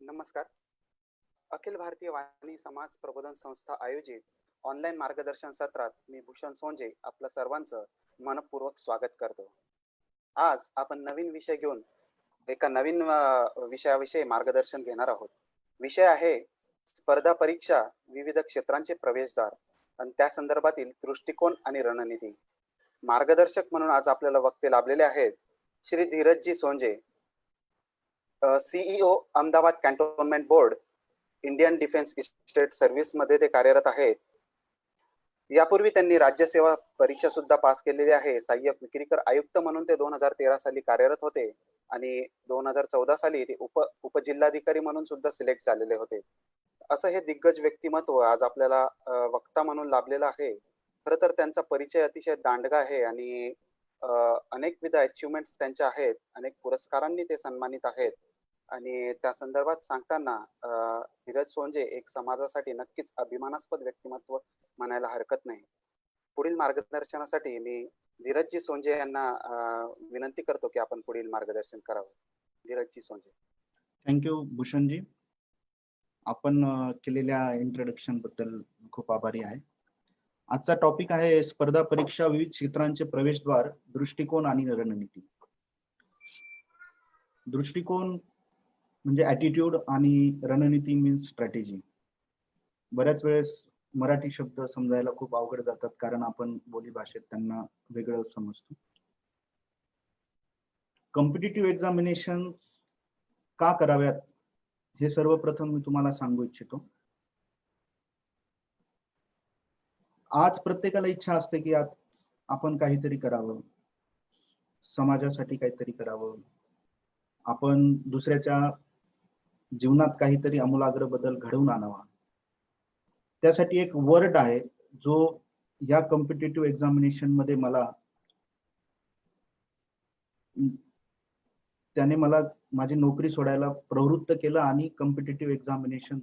नमस्कार. अखिल भारतीय वाणी समाज प्रबोधन संस्था आयोजित ऑनलाईन मार्गदर्शन सत्रात मी भूषण सोंजे आपलं सर्वांचं मनपूर्वक स्वागत करतो. आज आपण नवीन विषय घेऊन एका नवीन विषयाविषयी मार्गदर्शन घेणार आहोत. विषय आहे स्पर्धा परीक्षा, विविध क्षेत्रांचे प्रवेशद्वार आणि त्या संदर्भातील दृष्टिकोन आणि रणनीती. मार्गदर्शक म्हणून आज आपल्याला वक्ते लाभलेले आहेत Shri Dheeraj ji Sonje, CEO Ahmedabad cantonment board, Indian defence estate service मध्ये ते कार्यरत आहेत. यापूर्वी त्यांनी राज्यसेवा परीक्षा सुद्धा पास केलेली आहे. सहाय्यक विक्रीकर आयुक्त म्हणून ते 2013 साली कार्यरत होते आणि 2014 साली ते उपजिल्हाधिकारी म्हणून सुद्धा सिलेक्ट झालेले होते. असं हे दिग्गज व्यक्तिमत्व आज आपल्याला वक्ता म्हणून लाभलेलं आहे. खरं तर त्यांचा परिचय अतिशय दांडगा आहे आणि अनेकविध अचिव्हमेंट्स त्यांच्या आहेत. अनेक पुरस्कारांनी ते सन्मानित आहेत आणि त्या संदर्भात सांगताना धीरज सोंजे एक समाजासाठी नक्कीच अभिमानास्पद व्यक्तिमत्व म्हणायला हरकत नाही. पुढील मार्गदर्शनासाठी मी धीरजजी सोंजे यांना विनंती करतो की आपण पुढील मार्गदर्शन करावं. धीरजजी सोंजे. थँक्यू भूषणजी. आपण केलेल्या इंट्रोडक्शन बद्दल खूप आभारी आहे. आजचा टॉपिक आहे स्पर्धा परीक्षा, विविध क्षेत्रांचे प्रवेशद्वार, दृष्टिकोन आणि रणनीती. दृष्टिकोन म्हणजे ॲटिट्यूड आणि रणनीती मीन्स स्ट्रॅटेजी. बऱ्याच वेळेस मराठी शब्द समजायला खूप अवघड जातात कारण आपण बोली भाषेत त्यांना वेगळं समजतो. कॉम्पिटिटिव्ह एक्झामिनेशन का कराव्यात हे सर्वप्रथम मी तुम्हाला सांगू इच्छितो. आज प्रत्येकाला इच्छा असते की आपण काहीतरी करावं, समाजासाठी काहीतरी करावं, आपण दुसऱ्याच्या जीवनात काहीतरी आमूलाग्र बदल घडवून आणावा. त्यासाठी एक वर्ड आहे जो या कॉम्पिटिटिव्ह एक्झामिनेशन मध्ये त्याने मला माझी नोकरी सोडायला प्रवृत्त केलं आणि कॉम्पिटिटिव्ह एक्झामिनेशन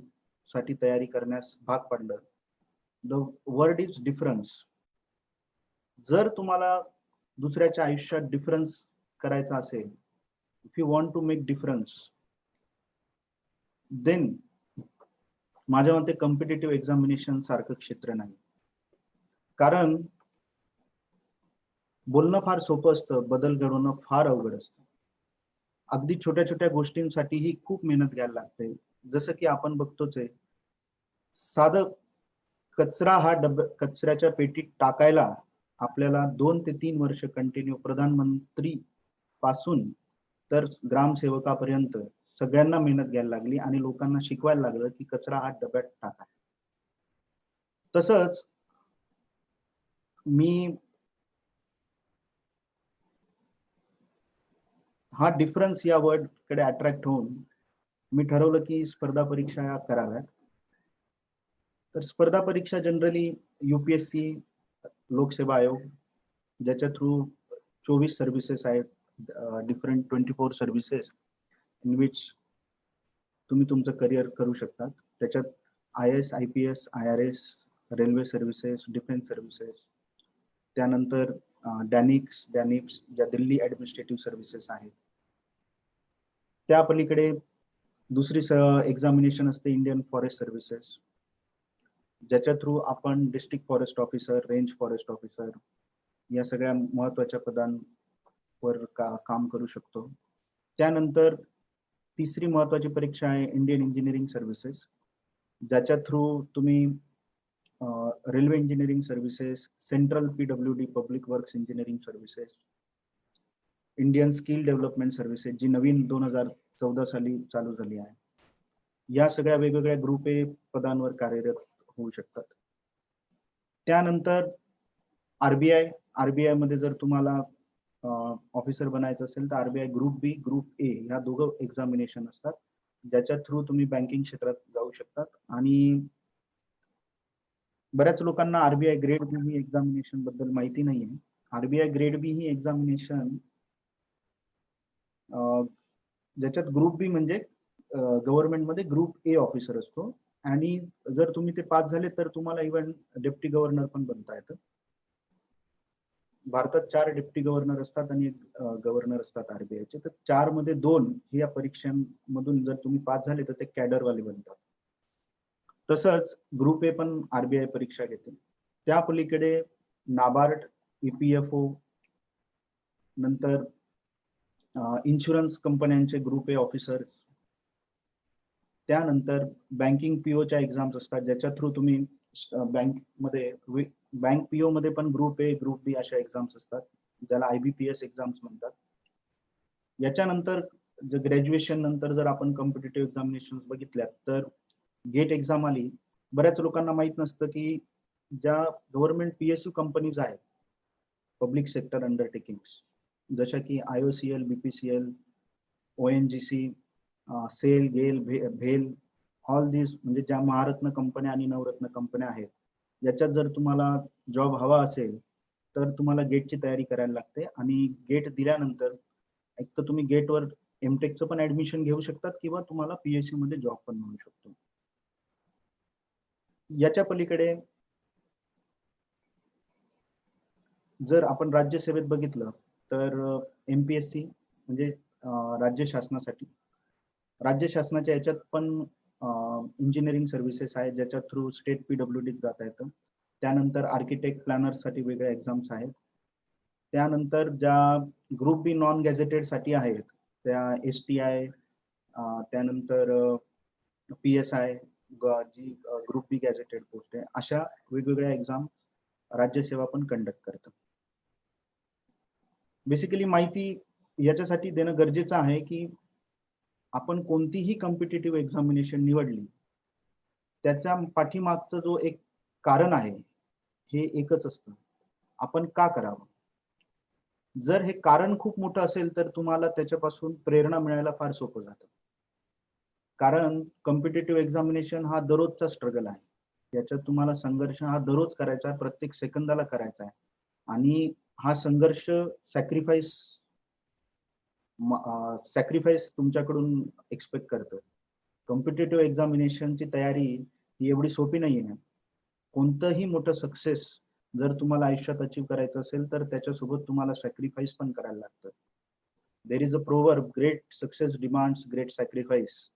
साठी तयारी करण्यास भाग पाडलं. The word is difference. जर तुम्हाला दुसऱ्याच्या आयुष्यात डिफरन्स करायचा असेल, if you want to make difference, then माझ्या मते कॉम्पिटिटिव्ह एक्झामिनेशन सारखं क्षेत्र नाही. कारण बोलणं फार सोपं असतं, बदल घडवणं फार अवघड असतं. अगदी छोट्या छोट्या गोष्टींसाठीही खूप मेहनत घ्यायला लागते. जसं की आपण बघतोच आहे, साधं कचरा हा कचऱ्याच्या पेटीत टाकायला आपल्याला 2 ते 3 वर्ष कंटिन्यू, प्रधानमंत्री पासून तर ग्रामसेवकापर्यंत सगळ्यांना मेहनत घ्यायला लागली आणि लोकांना शिकवायला लागलं की कचरा हा डब्यात टाका. तसंच मी हा डिफरन्स या वर्ड कडे अट्रॅक्ट होऊन मी ठरवलं की स्पर्धा परीक्षा कराव्यात. तर स्पर्धा परीक्षा जनरली UPSC, लोकसेवा आयोग, ज्याच्या थ्रू 24 सर्व्हिसेस आहेत, डिफरंट 24 सर्व्हिसेस इन विच तुम्ही तुमचं करिअर करू शकतात. त्याच्यात IAS, IPS, IRS, railway services, defence services, त्यानंतर डॅनिक्स, ज्या दिल्ली ऍडमिनिस्ट्रेटिव्ह सर्व्हिसेस आहेत. त्या पलीकडे दुसरी एक्झामिनेशन असते इंडियन फॉरेस्ट सर्व्हिसेस, ज्याच्या थ्रू आपण district forest officer, range forest officer या सगळ्या महत्वाच्या पदांवर काम करू शकतो. त्यानंतर तिसरी महत्वाची परीक्षा आहे इंडियन इंजिनिअरिंग सर्व्हिसेस, ज्याच्या थ्रू तुम्ही railway engineering services, central PWD public works engineering services, Indian skill development services जी नवीन 2014 साली चालू झाली आहे, या सगळ्या वेगवेगळ्या ग्रुप ए पदांवर कार्यरत होऊ शकतात. त्यानंतर RBI मध्ये जर तुम्हाला ऑफिसर बनायचं असेल तर RBI group B, group A ह्या दोघं एक्झामिनेशन असतात, ज्याच्या थ्रू तुम्ही बँकिंग क्षेत्रात जाऊ शकतात. आणि बऱ्याच लोकांना RBI ग्रेड बी ही एक्झामिनेशन बद्दल माहिती नाहीये. RBI ग्रेड बी ही एक्झामिनेशन ज्याच्यात ग्रुप बी म्हणजे गव्हर्नमेंट मध्ये ग्रुप ए ऑफिसर असतो आणि जर तुम्ही ते पास झाले तर तुम्हाला इव्हन डेप्टी गव्हर्नर पण बनता येतं. भारतात 4 डेप्टी गव्हर्नर असतात आणि एक गव्हर्नर असतात आरबीआयचे. तर 4 मध्ये 2 ही या परीक्षांमधून जर तुम्ही पास झाले तर ते कॅडरवाले बनतात. तसंच ग्रुप ए पण आरबीआय परीक्षा घेते. त्या पलीकडे नाबार्ड, ईपीएफओ, नंतर इन्शुरन्स कंपन्यांचे ग्रुप ए ऑफिसर्स, त्यानंतर बँकिंग पीओच्या एक्झाम्स असतात ज्याच्या थ्रू तुम्ही बँकमध्ये बँक पीओ मध्ये पण ग्रुप ए, ग्रुप बी अशा एक्झाम्स असतात ज्याला आयबीपीएस एक्झाम्स म्हणतात. याच्यानंतर ग्रॅज्युएशन नंतर जर आपण कॉम्पिटिटिव्ह एक्झामिनेशन बघितल्यात तर गेट एक्झाम आली. बऱ्याच लोकांना माहित नसतं की ज्या गव्हर्नमेंट पीएसयू कंपनीज आहेत, पब्लिक सेक्टर अंडरटेकिंग्स, जशा की आयओसीएल, बीपीसीएल, ओएनजीसी, सेल, गेल, भेल, ऑल दिस म्हणजे ज्या महारत्न कंपन्या आणि नवरत्न कंपन्या आहेत, याच्यात जर तुम्हाला जॉब हवा असेल तर तुम्हाला गेटची तयारी करायला लागते. आणि गेट दिल्यानंतर एक तर तुम्ही गेटवर एमटेकचं पण ऍडमिशन घेऊ शकतात किंवा तुम्हाला पीएसयू मध्ये जॉब पण मिळू शकतो. याच्या पलीकडे जर आपण राज्यसेवेत बघितलं तर एमपीएससी म्हणजे राज्य शासनासाठी, राज्य शासनाच्या याच्यात पण इंजिनिअरिंग सर्व्हिसेस आहेत ज्याच्या थ्रू स्टेट पीडब्ल्यूडी जाता येतं. त्यानंतर आर्किटेक्ट, प्लॅनर्ससाठी वेगळ्या एक्झाम्स आहेत. त्यानंतर ज्या ग्रुप बी नॉन गॅझेटेड साठी आहेत त्या STI, त्यानंतर PSI, जी ग्रुप बी गॅझेटेड पोस्ट आहे, अशा वेगवेगळ्या एक्झाम राज्यसेवा पण कंडक्ट करतात. बेसिकली माहिती याच्यासाठी देणं गरजेचं आहे की आपण कोणतीही कॉम्पिटिटिव्ह एक्झामिनेशन निवडली त्याच्या पाठीमागचं जो एक कारण आहे हे एकच असतं, आपण का करावं. जर हे कारण खूप मोठं असेल तर तुम्हाला त्याच्यापासून प्रेरणा मिळायला फार सोपं जातं. कारण कॉम्पिटिटिव्ह एक्झामिनेशन हा दररोजचा स्ट्रगल आहे. याच्यात तुम्हाला संघर्ष हा दररोज करायचा आहे, प्रत्येक सेकंदाला करायचा आहे. आणि हा संघर्ष सॅक्रिफाईस तुमच्याकडून एक्सपेक्ट करतं. कॉम्पिटिटिव्ह एक्झामिनेशनची तयारी ही एवढी सोपी नाही आहे. कोणतंही मोठं सक्सेस जर तुम्हाला आयुष्यात अचीव करायचं असेल तर त्याच्यासोबत तुम्हाला सॅक्रिफाईस पण करायला लागतं. There is a proverb, great success demands great sacrifice.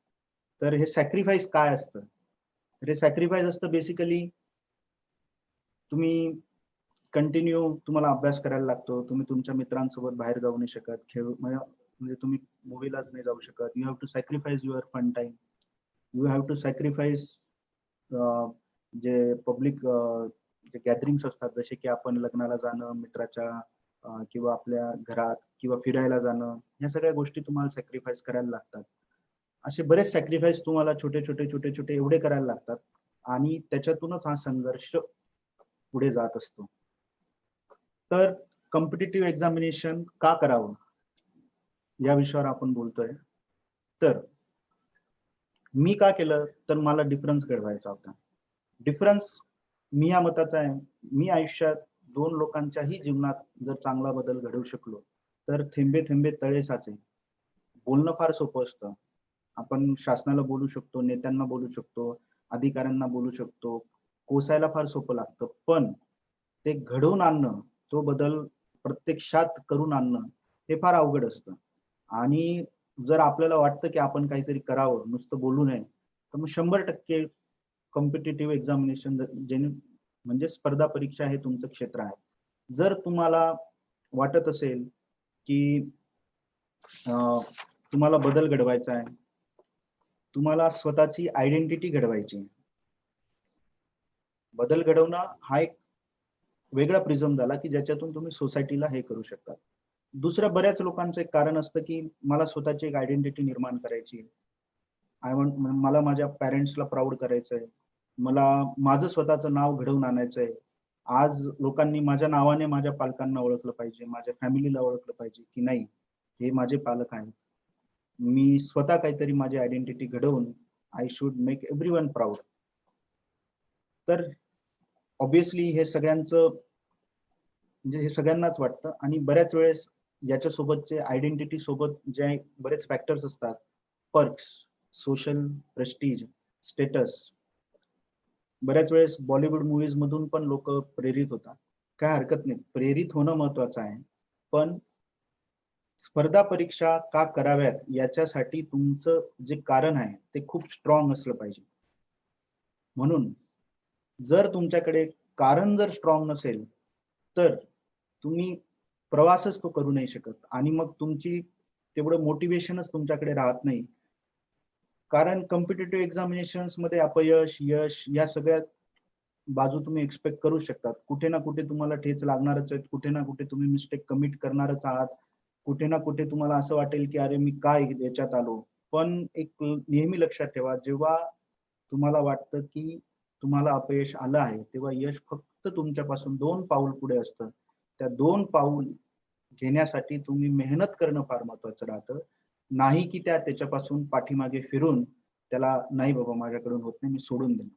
तर हे सॅक्रिफाईस काय असतं? तर हे सॅक्रिफाईस असतं बेसिकली तुम्ही कंटिन्यू तुम्हाला अभ्यास करायला लागतो. तुम्ही तुमच्या मित्रांसोबत बाहेर जाऊ नाही शकत, म्हणजे तुम्ही मूवीलाच नाही जाऊ शकत. You have to sacrifice your fun time. You have to sacrifice जे पब्लिक गॅदरिंग्स असतात, जसे की आपण लग्नाला जाणं, मित्राच्या किंवा आपल्या घरात किंवा फिरायला जाणं, या सगळ्या गोष्टी तुम्हाला सॅक्रिफाईस करायला लागतात. असे बरेच सॅक्रिफाईस तुम्हाला छोटे छोटे छोटे छोटे एवढे करायला लागतात आणि त्याच्यातूनच हा संघर्ष पुढे जात असतो. तर कॉम्पिटिटिव्ह एक्झामिनेशन का करावं या विषयावर आपण बोलतोय. तर मी का केलं तर मला डिफरन्स घडवायचा होता. डिफरन्स मी या मताचा आहे, मी आयुष्यात 2 लोकांच्याही जीवनात जर चांगला बदल घडवू शकलो तर थेंबे थेंबे तळे साचे. बोलणं फार सोपं असतं. आपण शासनाला बोलू शकतो, नेत्यांना बोलू शकतो, अधिकाऱ्यांना बोलू शकतो, कोसायला फार सोपं लागतं. पण ते घडवून आणणं, तो बदल प्रत्यक्षात करून आणणं हे फार अवघड असतं. आणि जर आपल्याला वाटतं की आपण काहीतरी करावं, नुसतं बोलू नये, तर मग 100% कॉम्पिटिटिव्ह एक्झामिनेशन म्हणजे स्पर्धा परीक्षा हे तुमचं क्षेत्र आहे. जर तुम्हाला वाटत असेल की तुम्हाला बदल घडवायचा आहे, तुम्हाला स्वतःची आयडेंटिटी घडवायची आहे. बदल घडवणं हा एक वेगळा प्रिझम झाला की ज्याच्यातून तुम्ही सोसायटीला हे करू शकता. दुसरं बऱ्याच लोकांचं एक कारण असतं की मला स्वतःची एक आयडेंटिटी निर्माण करायची आहे. मला माझ्या पॅरेंट्सला प्राऊड करायचंय, मला माझं स्वतःचं नाव घडवून आणायचंय. आज लोकांनी माझ्या नावाने माझ्या पालकांना ओळखलं पाहिजे, माझ्या फॅमिलीला ओळखलं पाहिजे की नाही हे माझे पालक आहेत. मी स्वतः काहीतरी माझी आयडेंटिटी घडवून I should make everyone proud. तर ऑब्विसली हे सगळ्यांचं म्हणजे हे सगळ्यांनाच वाटतं आणि बऱ्याच वेळेस याच्यासोबतचे आयडेंटिटी सोबत जे बरेच फॅक्टर्स असतात, पर्क्स, सोशल प्रेस्टीज, स्टेटस. बऱ्याच वेळेस बॉलिवूड मूवीज मधून पण लोक प्रेरित होतात. काय हरकत नाही, प्रेरित होणं महत्वाचं आहे, पण स्पर्धा परीक्षा का कराव्यात याच्यासाठी तुमचं जे कारण आहे ते खूप स्ट्रॉंग असलं पाहिजे. म्हणून जर तुमच्याकडे कारण जर स्ट्रॉंग नसेल तर तुम्ही प्रवासच तो करू नाही शकत आणि मग तुमची तेवढं मोटिवेशनच तुमच्याकडे राहत नाही. कारण कॉम्पिटिटिव्ह एक्झामिनेशन्स मध्ये अपयश, यश या सगळ्या बाजू तुम्ही एक्सपेक्ट करू शकतात. कुठे ना कुठे तुम्हाला ठेच लागणारच आहेत, कुठे ना कुठे तुम्ही मिस्टेक कमिट करणारच आहात, कुठे ना कुठे तुम्हाला असं वाटेल की अरे मी काय याच्यात आलो. पण एक नेहमी लक्षात ठेवा, जेव्हा तुम्हाला वाटतं की तुम्हाला अपयश आलं आहे, तेव्हा यश फक्त तुमच्यापासून 2 पाऊल पुढे असतं. त्या 2 पाऊल घेण्यासाठी तुम्ही मेहनत करणं फार महत्वाचं राहतं. नाही की त्याच्यापासून पाठीमागे फिरून त्याला नाही बाबा माझ्याकडून होत नाही, मी सोडून देईन.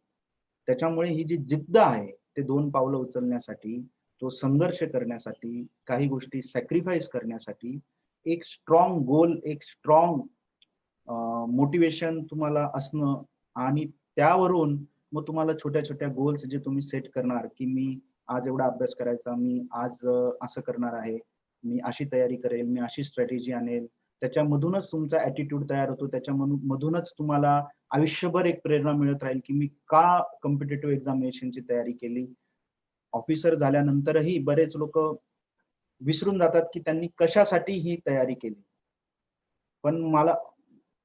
त्याच्यामुळे ही जी जिद्द आहे, ते 2 पावलं उचलण्यासाठी, तो संघर्ष करण्यासाठी, काही गोष्टी सॅक्रिफाईस करण्यासाठी एक स्ट्रॉंग गोल, एक स्ट्रॉंग मोटिवेशन तुम्हाला असणं आणि त्यावरून मग तुम्हाला छोट्या-छोट्या गोल्स जे तुम्ही सेट करणार, की मी आज एवढा अभ्यास करायचा, मी आज असं करणार आहे, मी अशी तयारी करेल, मी अशी स्ट्रॅटेजी आणेल. त्याच्यामधूनच तुमचा ॲटिट्यूड तयार होतो. मधूनच तुम्हाला आयुष्यभर एक प्रेरणा मिळत राहील, की मी का कॉम्पिटिटिव्ह एक्झामिनेशनची तयारी केली. ऑफिसर झाल्यानंतरही बरेच लोकं विसरून जातात, की त्यांनी कशासाठी ही तयारी केली. पण मला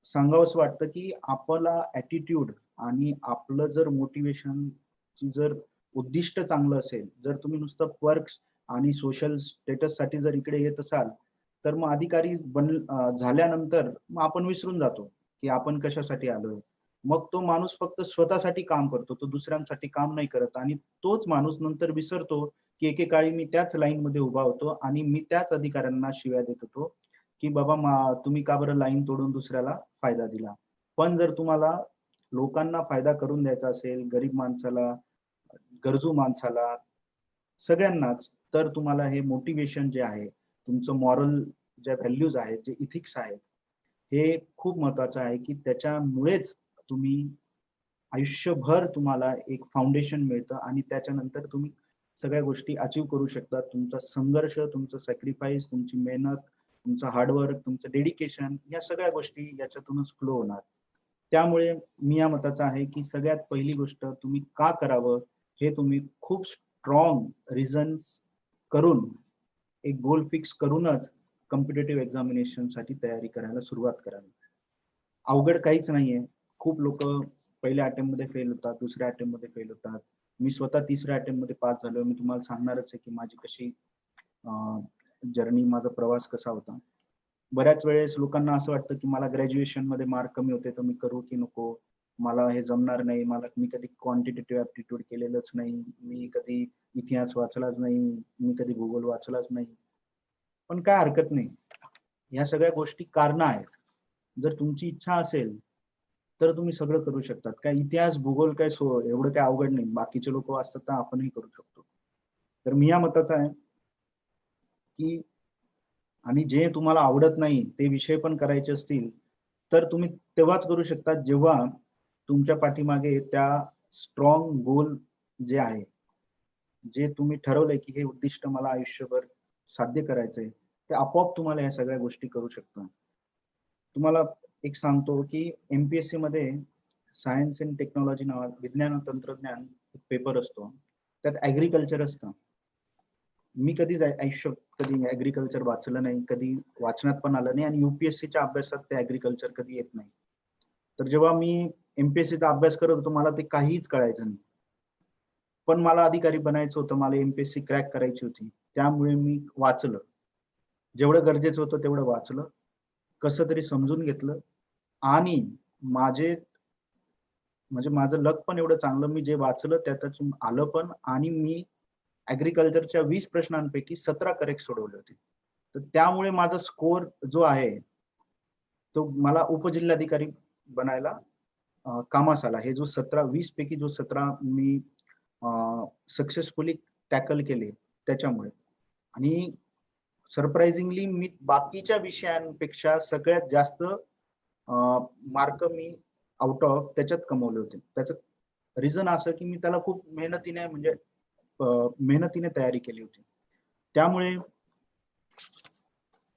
सांगावंसं वाटतं, की आपला ॲटिट्यूड आणि आपलं जर मोटिव्हेशनची जर उद्दिष्ट चांगलं असेल, जर तुम्ही नुसतं पर्क्स आणि सोशल स्टेटससाठी जर इकडे येत असाल, तर मग अधिकारी झाल्यानंतर मग आपण विसरून जातो, की आपण कशासाठी आलोय. मग तो माणूस फक्त स्वतःसाठी काम करतो, तो दुसऱ्यांसाठी काम नाही करत आणि तोच माणूस नंतर विसरतो, की एकेकाळी मी त्याच लाईनमध्ये उभा होतो आणि मी त्याच अधिकाऱ्यांना शिव्या देत होतो, की बाबा तुम्ही का बरं लाईन तोडून दुसऱ्याला फायदा दिला. पण जर तुम्हाला लोकांना फायदा करून द्यायचा असेल, गरीब माणसाला, गरजू माणसाला, सगळ्यांनाच, तर तुम्हाला हे मोटिवेशन जे आहे, तुमचं मॉरल ज्या व्हॅल्यूज आहेत, जे इथिक्स आहेत, हे खूप महत्वाचं आहे, की त्याच्यामुळेच तुम्ही आयुष्यभर तुम्हाला एक फाउंडेशन मिळतं आणि त्याच्यानंतर तुम्ही सगळ्या गोष्टी अचीव्ह करू शकता. तुमचा संघर्ष, तुमचं सॅक्रिफाईस, तुमची मेहनत, तुमचं हार्डवर्क, तुमचं डेडिकेशन या सगळ्या गोष्टी याच्यातूनच फ्लो होणार. त्यामुळे मी या मताचा आहे, की सगळ्यात पहिली गोष्ट तुम्ही का करावं, हे तुम्ही खूप स्ट्रॉंग रिझन्स करून, एक गोल फिक्स करूनच कॉम्पिटिटिव्ह एक्झामिनेशनसाठी तयारी करायला सुरुवात करावी. अवघड काहीच नाहीये. खूप लोकं पहिल्या अटेम्प्टमध्ये फेल होतात, दुसऱ्या अटेम्प्टमध्ये फेल होतात. मी स्वतः तिसऱ्या अटेम्प्टमध्ये पास झालोय. मी तुम्हाला सांगणारच आहे, की माझी कशी जर्नी, माझा प्रवास कसा होता. बऱ्याच वेळेस लोकांना असं वाटतं, की मला ग्रॅज्युएशनमध्ये मार्क कमी होते, तर मी करू की नको? मला हे जमणार नाही. मी कधी क्वांटिटेटिव्ह ॲप्टिट्यूड केलेलंच नाही. मी कधी इतिहास वाचलाच नाही. मी कधी भूगोल वाचलाच नाही. पण काय हरकत नाही. ह्या सगळ्या गोष्टी कारणं आहेत. जर तुमची इच्छा असेल, तर तुम्ही सगळं करू शकतात. काय इतिहास, भूगोल काय एवढं काय अवघड नाही. बाकीचे लोकं वाचतात तर आपणही करू शकतो. तर मी या मताचा आहे, की आणि जे तुम्हाला आवडत नाही ते विषय पण करायचे असतील, तर तुम्ही तेव्हाच करू शकता जेव्हा तुमच्या पाठीमागे त्या स्ट्रॉंग गोल जे आहे, जे तुम्ही ठरवलंय, की हे उद्दिष्ट मला आयुष्यभर साध्य करायचंय, ते आपोआप तुम्हाला या सगळ्या गोष्टी करू शकता. तुम्हाला एक सांगतो, की एम-पी-एस-सी मध्ये सायन्स अँड टेक्नॉलॉजी विज्ञान आणि तंत्रज्ञान एक पेपर असतो. त्यात ॲग्रीकल्चर असतं. मी कधीच आयुष्यात कधी ॲग्रीकल्चर वाचलं नाही, कधी वाचण्यात पण आलं नाही आणि यू-पी-एस-सीच्या अभ्यासात ते ॲग्रीकल्चर कधी येत नाही. तर जेव्हा मी एम-पी-एस-सीचा अभ्यास करत होतो, मला ते काहीच कळायचं नाही. पण मला अधिकारी बनायचं होतं, मला एम-पी-एस-सी क्रॅक करायची होती. त्यामुळे मी वाचलं. जेवढं गरजेचं होतं तेवढं वाचलं. कसं तरी समजून घेतलं आणि माझे म्हणजे माझं लक पण एवढं चांगलं, मी जे वाचलं त्यातून आलं पण आणि मी ॲग्रीकल्चरच्या 20 प्रश्नांपैकी 17 करेक्ट सोडवले होते. तर त्यामुळे माझा स्कोर जो आहे, तो मला उपजिल्हाधिकारी बनायला कामास आला. हे जो 20 पैकी जो 17 मी सक्सेसफुली टॅकल केले त्याच्यामुळे. आणि सरप्रायझिंगली मी बाकीच्या विषयांपेक्षा सगळ्यात जास्त मार्क मी आउट ऑफ त्याच्यात कमवले होते. त्याचं रिझन असं, की मी त्याला खूप मेहनतीने म्हणजे मेहनतीने तयारी केली होती. त्यामुळे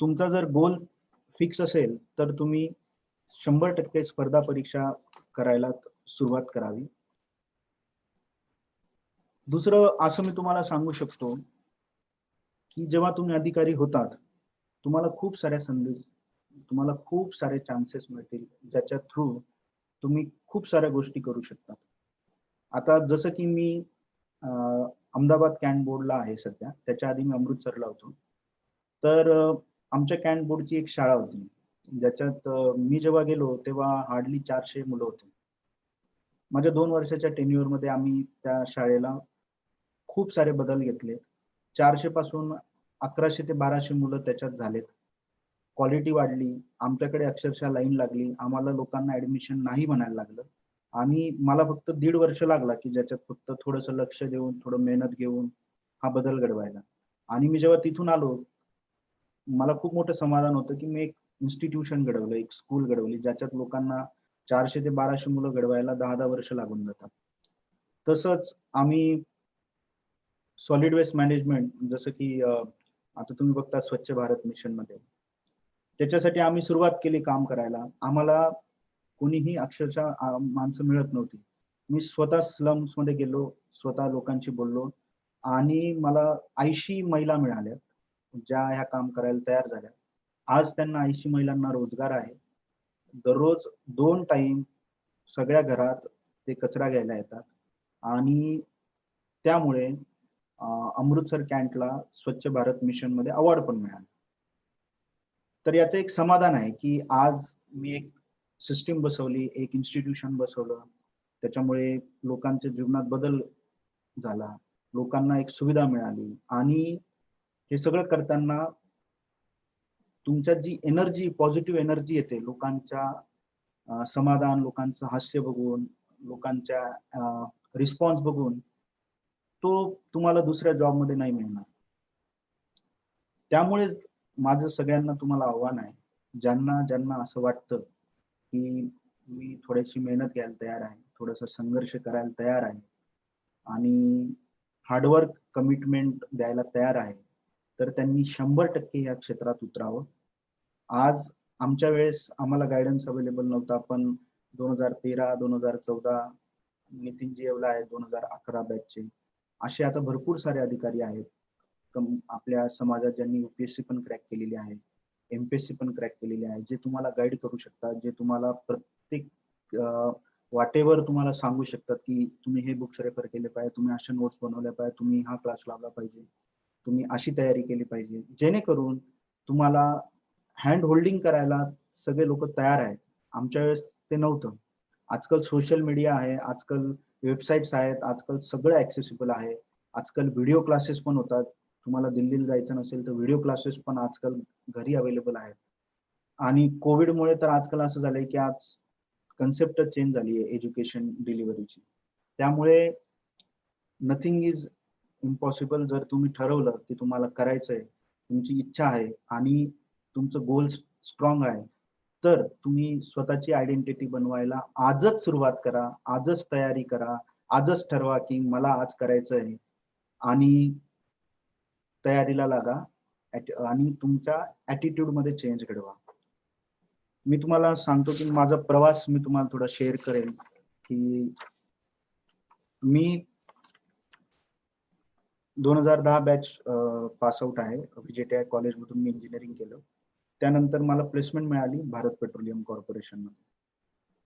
तुमचा जर गोल फिक्स असेल तर तुम्ही 100% स्पर्धा परीक्षा करायला सुरुवात करावी. दुसरं असं मी तुम्हाला सांगू शकतो की जेव्हा तुम्ही अधिकारी होतात, तुम्हाला खूप साऱ्या संधी, तुम्हाला खूप सारे चान्सेस मिळतील ज्याच्या थ्रू तुम्ही खूप साऱ्या गोष्टी करू शकता. आता जसं की मी अहमदाबाद कॅन्ट बोर्डला आहे सध्या, त्याच्या आधी मी अमृतसरला होतो. तर आमच्या कॅन्ट बोर्डची एक शाळा होती ज्याच्यात मी जेव्हा गेलो तेव्हा हार्डली 400 मुलं होते. माझ्या 2 वर्षाच्या टेन्युअरमध्ये आम्ही त्या शाळेला खूप सारे बदल घेतले. 400 पासून 1100 ते 1200 मुलं त्याच्यात झालेत. क्वालिटी वाढली. आमच्याकडे अक्षरशः लाईन लागली. आम्हाला लोकांना ऍडमिशन नाही म्हणायला लागलं. आणि मला फक्त 1.5 वर्ष लागला की ज्याच्यात फक्त थोडंसं लक्ष देऊन, थोडं मेहनत घेऊन हा बदल घडवायला. आणि मी जेव्हा तिथून आलो, मला खूप मोठं समाधान होतं की मी एक इन्स्टिट्यूशन घडवलं, एक स्कूल घडवली ज्याच्यात लोकांना 400 ते 1200 मुलं घडवायला 10-10 वर्ष लागून जातात. तसंच आम्ही सॉलिड वेस्ट मॅनेजमेंट, जसं की आता तुम्ही बघता स्वच्छ भारत मिशन मध्ये, त्याच्यासाठी आम्ही सुरुवात केली काम करायला. आम्हाला कोणीही अक्षरशः माणसं मिळत नव्हती. मी स्वतः स्लम्स मध्ये गेलो, स्वतः लोकांशी बोललो आणि मला 80 महिला मिळाल्या ज्या ह्या काम करायला तयार झाल्या. आज त्यांना 80 महिलांना रोजगार आहे. दररोज 2 टाइम सगळ्या घरात ते कचरा घ्यायला येतात आणि त्यामुळे अमृतसर कॅन्टला स्वच्छ भारत मिशन मध्ये अवॉर्ड पण मिळाला. तर याचं एक समाधान आहे की आज मी एक सिस्टीम बसवली, एक इन्स्टिट्यूशन बसवलं, त्याच्यामुळे लोकांच्या जीवनात बदल झाला, लोकांना एक सुविधा मिळाली. आणि हे सगळं करताना तुमच्यात जी एनर्जी, पॉझिटिव्ह एनर्जी येते लोकांच्या समाधान, लोकांचं हास्य बघून, लोकांच्या रिस्पॉन्स बघून, तो तुम्हाला दुसऱ्या जॉबमध्ये नाही मिळणार. त्यामुळे माझं सगळ्यांना तुम्हाला आव्हान आहे, ज्यांना ज्यांना असं वाटतं की मी थोडीशी मेहनत घ्यायला तयार आहे, थोडासा संघर्ष करायला तयार आहे आणि हार्डवर्क, कमिटमेंट द्यायला तयार आहे, तर त्यांनी 100% या क्षेत्रात उतरावं. आज आमच्या वेळेस आम्हाला गायडन्स अवेलेबल नव्हता, पण 2013, 2014 नितीनजी येवला आहे 2011 बॅचचे, असे आता भरपूर सारे अधिकारी आहेत आपल्या समाजात ज्यांनी UPSC पण क्रॅक केलेली आहे, MPSC पण क्रॅक केलेली आहे, जे तुम्हाला गाईड करू शकतात, जे तुम्हाला प्रत्येक वाटेवर तुम्हाला सांगू शकतात की तुम्ही हे बुक्स रेफर केले पाहिजे, तुम्ही अशा नोट्स बनवल्या पाहिजे, तुम्ही हा क्लास लावला पाहिजे, तुम्ही अशी तयारी केली पाहिजे, जेणेकरून तुम्हाला हँड होल्डिंग करायला सगळे लोक तयार आहेत. आमच्या वेळेस ते नव्हतं. आजकाल सोशल मीडिया आहे, आजकाल वेबसाईट्स आहेत, आजकाल सगळं ऍक्सेसिबल आहे. आजकाल व्हिडिओ क्लासेस पण होतात. तुम्हाला दिल्लीला जायचं नसेल तर व्हिडिओ क्लासेस पण आजकाल घरी अवेलेबल आहेत. आणि कोविडमुळे तर आजकाल असं झालंय की आज कन्सेप्टच चेंज झाली आहे एज्युकेशन डिलिव्हरीची. त्यामुळे नथिंग इज इम्पॉसिबल. जर तुम्ही ठरवलं की तुम्हाला करायचंय, तुमची इच्छा आहे आणि तुमचं गोल स्ट्रॉंग आहे, तर तुम्ही स्वतःची आयडेंटिटी बनवायला आजच सुरुवात करा, आजच तयारी करा, आजच ठरवा की मला आज करायचंय आणि तयारीला लागा आणि तुमच्या ऍटिट्यूड मध्ये चेंज घडवा. मी तुम्हाला सांगतो की माझा प्रवास मी तुम्हाला थोडा शेअर करेन की मी 2010 बॅच पास आउट आहे. VJTI कॉलेजमधून मी इंजिनिअरिंग केलं. त्यानंतर मला प्लेसमेंट मिळाली भारत पेट्रोलियम कॉर्पोरेशनमध्ये.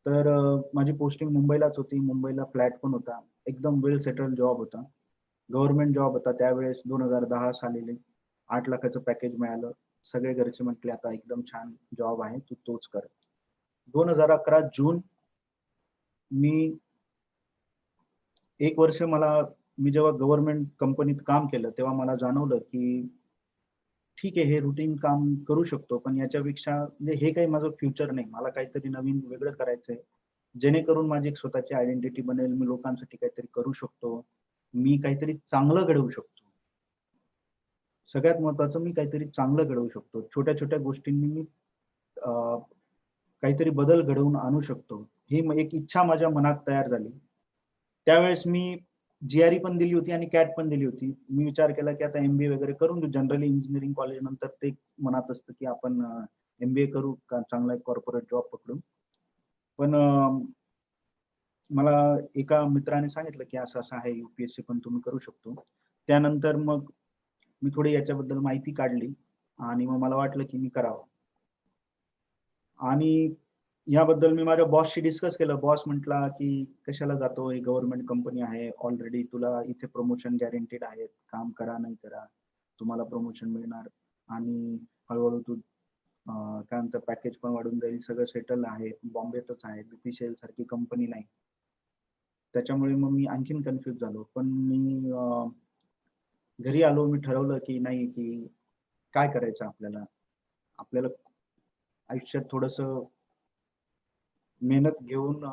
तर माझी पोस्टिंग मुंबईलाच होती. मुंबईला फ्लॅट पण होता. एकदम वेल सेटल जॉब होता. गव्हर्नमेंट जॉब होता त्यावेळेस. 2010 साली 8 लाखाचं पॅकेज मिळालं. सगळे घरचे म्हटले आता एकदम छान जॉब आहे, तू तोच कर. 2011 जून मी 1 वर्ष मी जेव्हा गव्हर्नमेंट कंपनीत काम केलं तेव्हा मला जाणवलं की ठीक आहे, हे रुटीन काम करू शकतो, पण याच्यापेक्षा म्हणजे हे काही माझं फ्युचर नाही. मला काहीतरी नवीन वेगळं करायचंय, जेणेकरून माझी एक स्वतःची आयडेंटिटी बनेल, मी लोकांसाठी काहीतरी करू शकतो, मी काहीतरी चांगलं घडवू शकतो. सगळ्यात महत्वाचं, मी काहीतरी चांगलं घडवू शकतो. छोट्या छोट्या गोष्टींनी मी काहीतरी बदल घडवून आणू शकतो. ही एक इच्छा माझ्या मनात तयार झाली. त्यावेळेस मी GRE पण दिली होती आणि कॅट पण दिली होती. मी विचार केला की आता MBA वगैरे करून घेऊ. जनरली इंजिनिअरिंग कॉलेज नंतर ते मनात असतं की आपण MBA करू का चांगला एक कॉर्पोरेट जॉब पकडू. पण मला एका मित्राने सांगितलं की असं असं आहे UPSC पण तुम्ही करू शकतो. त्यानंतर मग मी थोडी याच्याबद्दल माहिती काढली आणि मग मला वाटलं की मी करावं. आणि याबद्दल मी माझ्या बॉसशी डिस्कस केलं. बॉस म्हटला की कशाला जातो, ही गव्हर्नमेंट कंपनी आहे, ऑलरेडी तुला इथे प्रमोशन गॅरंटीड आहे, काम करा नाही करा तुम्हाला प्रमोशन मिळणार आणि हळूहळू तू काय म्हणतात पॅकेज पण वाढून जाईल, सगळं सेटल आहे, बॉम्बेतच आहे, BPCL सारखी कंपनी नाही. त्याच्यामुळे मग मी आणखीन कन्फ्युज झालो. पण मी घरी आलो, मी ठरवलं की नाही की काय करायचं आपल्याला. आपल्याला आयुष्यात थोडंसं मेहनत घेऊन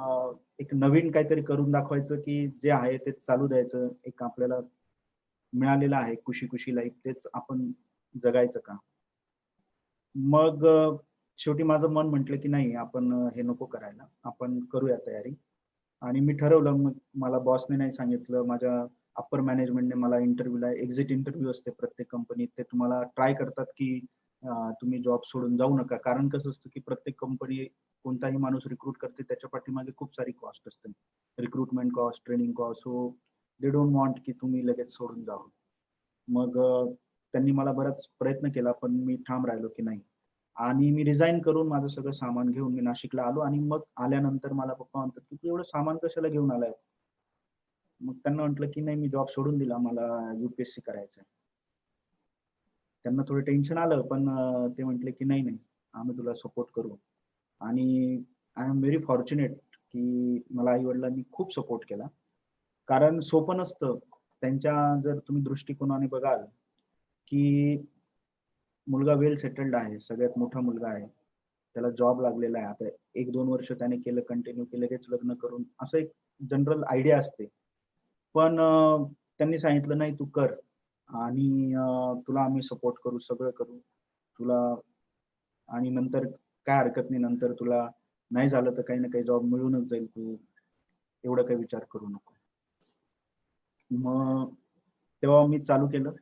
एक नवीन काहीतरी करून दाखवायचं की जे आहे ते चालू द्यायचं. एक आपल्याला मिळालेलं आहे खुशी लाईफ, तेच आपण जगायचं का. मग शेवटी माझं मन म्हटलं की नाही आपण हे नको करायला, आपण करूया तयारी. आणि मी ठरवलं. मग मला बॉसने नाही सांगितलं, माझ्या अप्पर मॅनेजमेंटने मला इंटरव्ह्यूला, एक्झिट इंटरव्ह्यू असते प्रत्येक कंपनीत, ते तुम्हाला ट्राय करतात की तुम्ही जॉब सोडून जाऊ नका. कारण कसं असतं की प्रत्येक कंपनी कोणताही माणूस रिक्रूट करते त्याच्या पाठीमागे खूप सारी कॉस्ट असते, recruitment cost, training cost. So they don't want की तुम्ही लगेच सोडून जावं. मग त्यांनी मला बराच प्रयत्न केला पण मी ठाम राहिलो की नाही. आणि मी रिझाईन करून माझं सगळं सामान घेऊन मी नाशिकला आलो. आणि मग आल्यानंतर मला पप्पा म्हणतात की तू एवढं सामान कशाला घेऊन आलाय. मग त्यांना म्हटलं की नाही मी जॉब सोडून दिला, मला UPSC करायचं आहे. त्यांना थोडं टेन्शन आलं पण ते म्हटले की नाही नाही आम्ही तुला सपोर्ट करू. आणि आय एम व्हेरी फॉर्च्युनेट की मला आई वडिलांनी खूप सपोर्ट केला. कारण सोपं नसतं. त्यांच्या जर तुम्ही दृष्टिकोनाने बघाल की मुलगा वेल सेटल्ड आहे, सगळ्यात मोठा मुलगा आहे, त्याला जॉब लागलेला आहे, आता 1-2 वर्ष त्याने केलं कंटिन्यू की लगेच लग्न करून, असं एक जनरल आयडिया असते. पण त्यांनी सांगितलं नाही तू कर आणि तुला आम्ही सपोर्ट करू, सगळं करू तुला. आणि नंतर काय हरकत नाही, नंतर तुला नाही झालं तर काही ना काही जॉब मिळूनच जाईल, तू एवढं काही विचार करू नको. मग तेव्हा मी चालू केलं.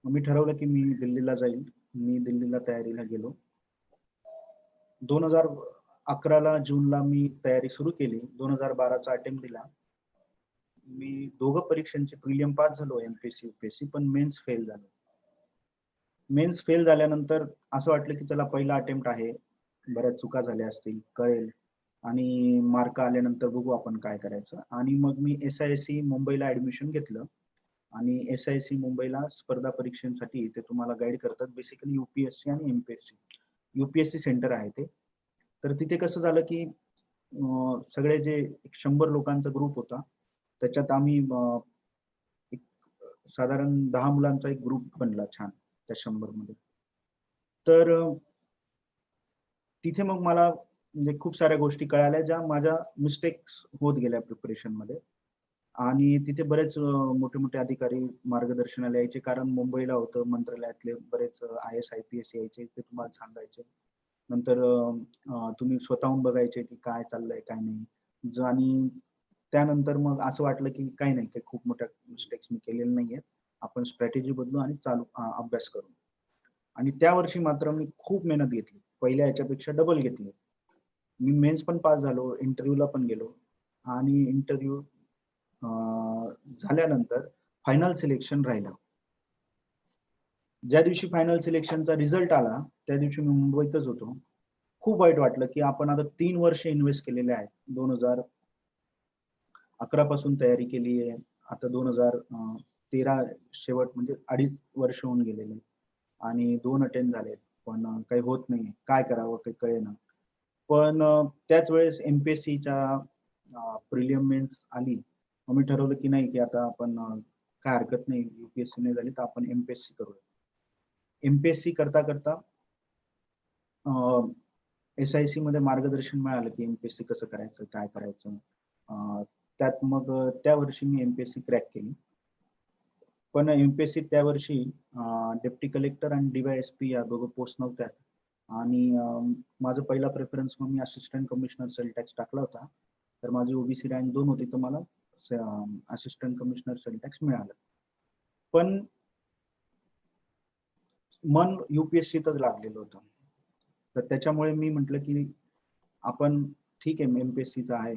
मग मी ठरवलं की मी दिल्लीला जाईल. मी दिल्लीला तयारीला गेलो. 2011ला जूनला मी तयारी सुरू केली. 2012चा अटेम्प्ट दिला. मी दोघं परीक्षांचे प्रिलियम पास झालो, MPSC UPSC, पण मेन्स फेल झालो. मेन्स फेल झाल्यानंतर असं वाटलं की चला पहिला अटेम्प्ट आहे, बऱ्याच चुका झाल्या असतील, कळेल आणि मार्क आल्यानंतर बघू आपण काय करायचं. आणि मग मी SISC मुंबईला ऍडमिशन घेतलं. आणि SISC मुंबईला स्पर्धा परीक्षांसाठी ते तुम्हाला गाईड करतात. बेसिकली UPSC आणि MPSC. UPSC सेंटर आहे ते. तर तिथे कसं झालं की सगळे जे 100 लोकांचा ग्रुप होता, त्याच्यात आम्ही एक साधारण 10 मुलांचा एक ग्रुप बनला छान त्या 100 मध्ये. तर तिथे मग मला म्हणजे खूप साऱ्या गोष्टी कळाल्या ज्या माझ्या मिस्टेक्स होत गेल्या प्रिपरेशन मध्ये. आणि तिथे बरेच मोठे मोठे अधिकारी मार्गदर्शनाला यायचे, कारण मुंबईला होतं, मंत्रालयातले बरेच IAS IPS यायचे, ते तुम्हाला सांगायचे. नंतर तुम्ही स्वतःहून बघायचे की काय चाललंय काय नाही. आणि त्यानंतर मग असं वाटलं की काही नाही, काही खूप मोठ्या मिस्टेक्स मी केलेल्या नाहीयेत, आपण स्ट्रॅटेजी बदलू आणि चालू अभ्यास करू. आणि त्या वर्षी मात्र मी खूप मेहनत घेतली, पहिल्या याच्यापेक्षा डबल घेतली. मी मेन्स पण पास झालो, इंटरव्ह्यूला पण गेलो. आणि इंटरव्ह्यू झाल्यानंतर फायनल सिलेक्शन राहिलं. ज्या दिवशी फायनल सिलेक्शनचा रिझल्ट आला त्या दिवशी मी मुंबईतच होतो. खूप वाईट वाटलं की आपण आता 3 वर्ष इन्व्हेस्ट केलेले आहेत. 2011 पासून तयारी केली आहे, आता 2013 शेवट, म्हणजे 2.5 वर्ष होऊन गेलेले आणि 2 अटेम्प्ट झाले, पण काही होत नाही, काय करावं काही कळेना. पण त्याच वेळेस MPSCच्या प्रिलियम मेन्स आली. मग मी ठरवलं की नाही की आता आपण काय हरकत नाही, UPSC नाही झाली तर आपण MPSC करूया. MPSC करता करता SIC मध्ये मार्गदर्शन मिळालं की MPSC कसं करायचं, काय करायचं. त्यात मग त्या वर्षी मी MPSC क्रॅक केली. पण MPSC त्या वर्षी डेप्टी कलेक्टर आणि DYSP या दोघं पोस्ट नव्हत्या. आणि माझा पहिला प्रेफरन्स मग मी असिस्टंट कमिशनर सेल टॅक्स टाकला होता. तर माझी OBC रँक 2 होती, तर मला असिस्टंट कमिशनर सेल टॅक्स मिळालं. पण मन युपीएससीतच लागलेलं होतं. तर त्याच्यामुळे मी म्हटलं की आपण ठीक आहे एमपीएससीचा आहे,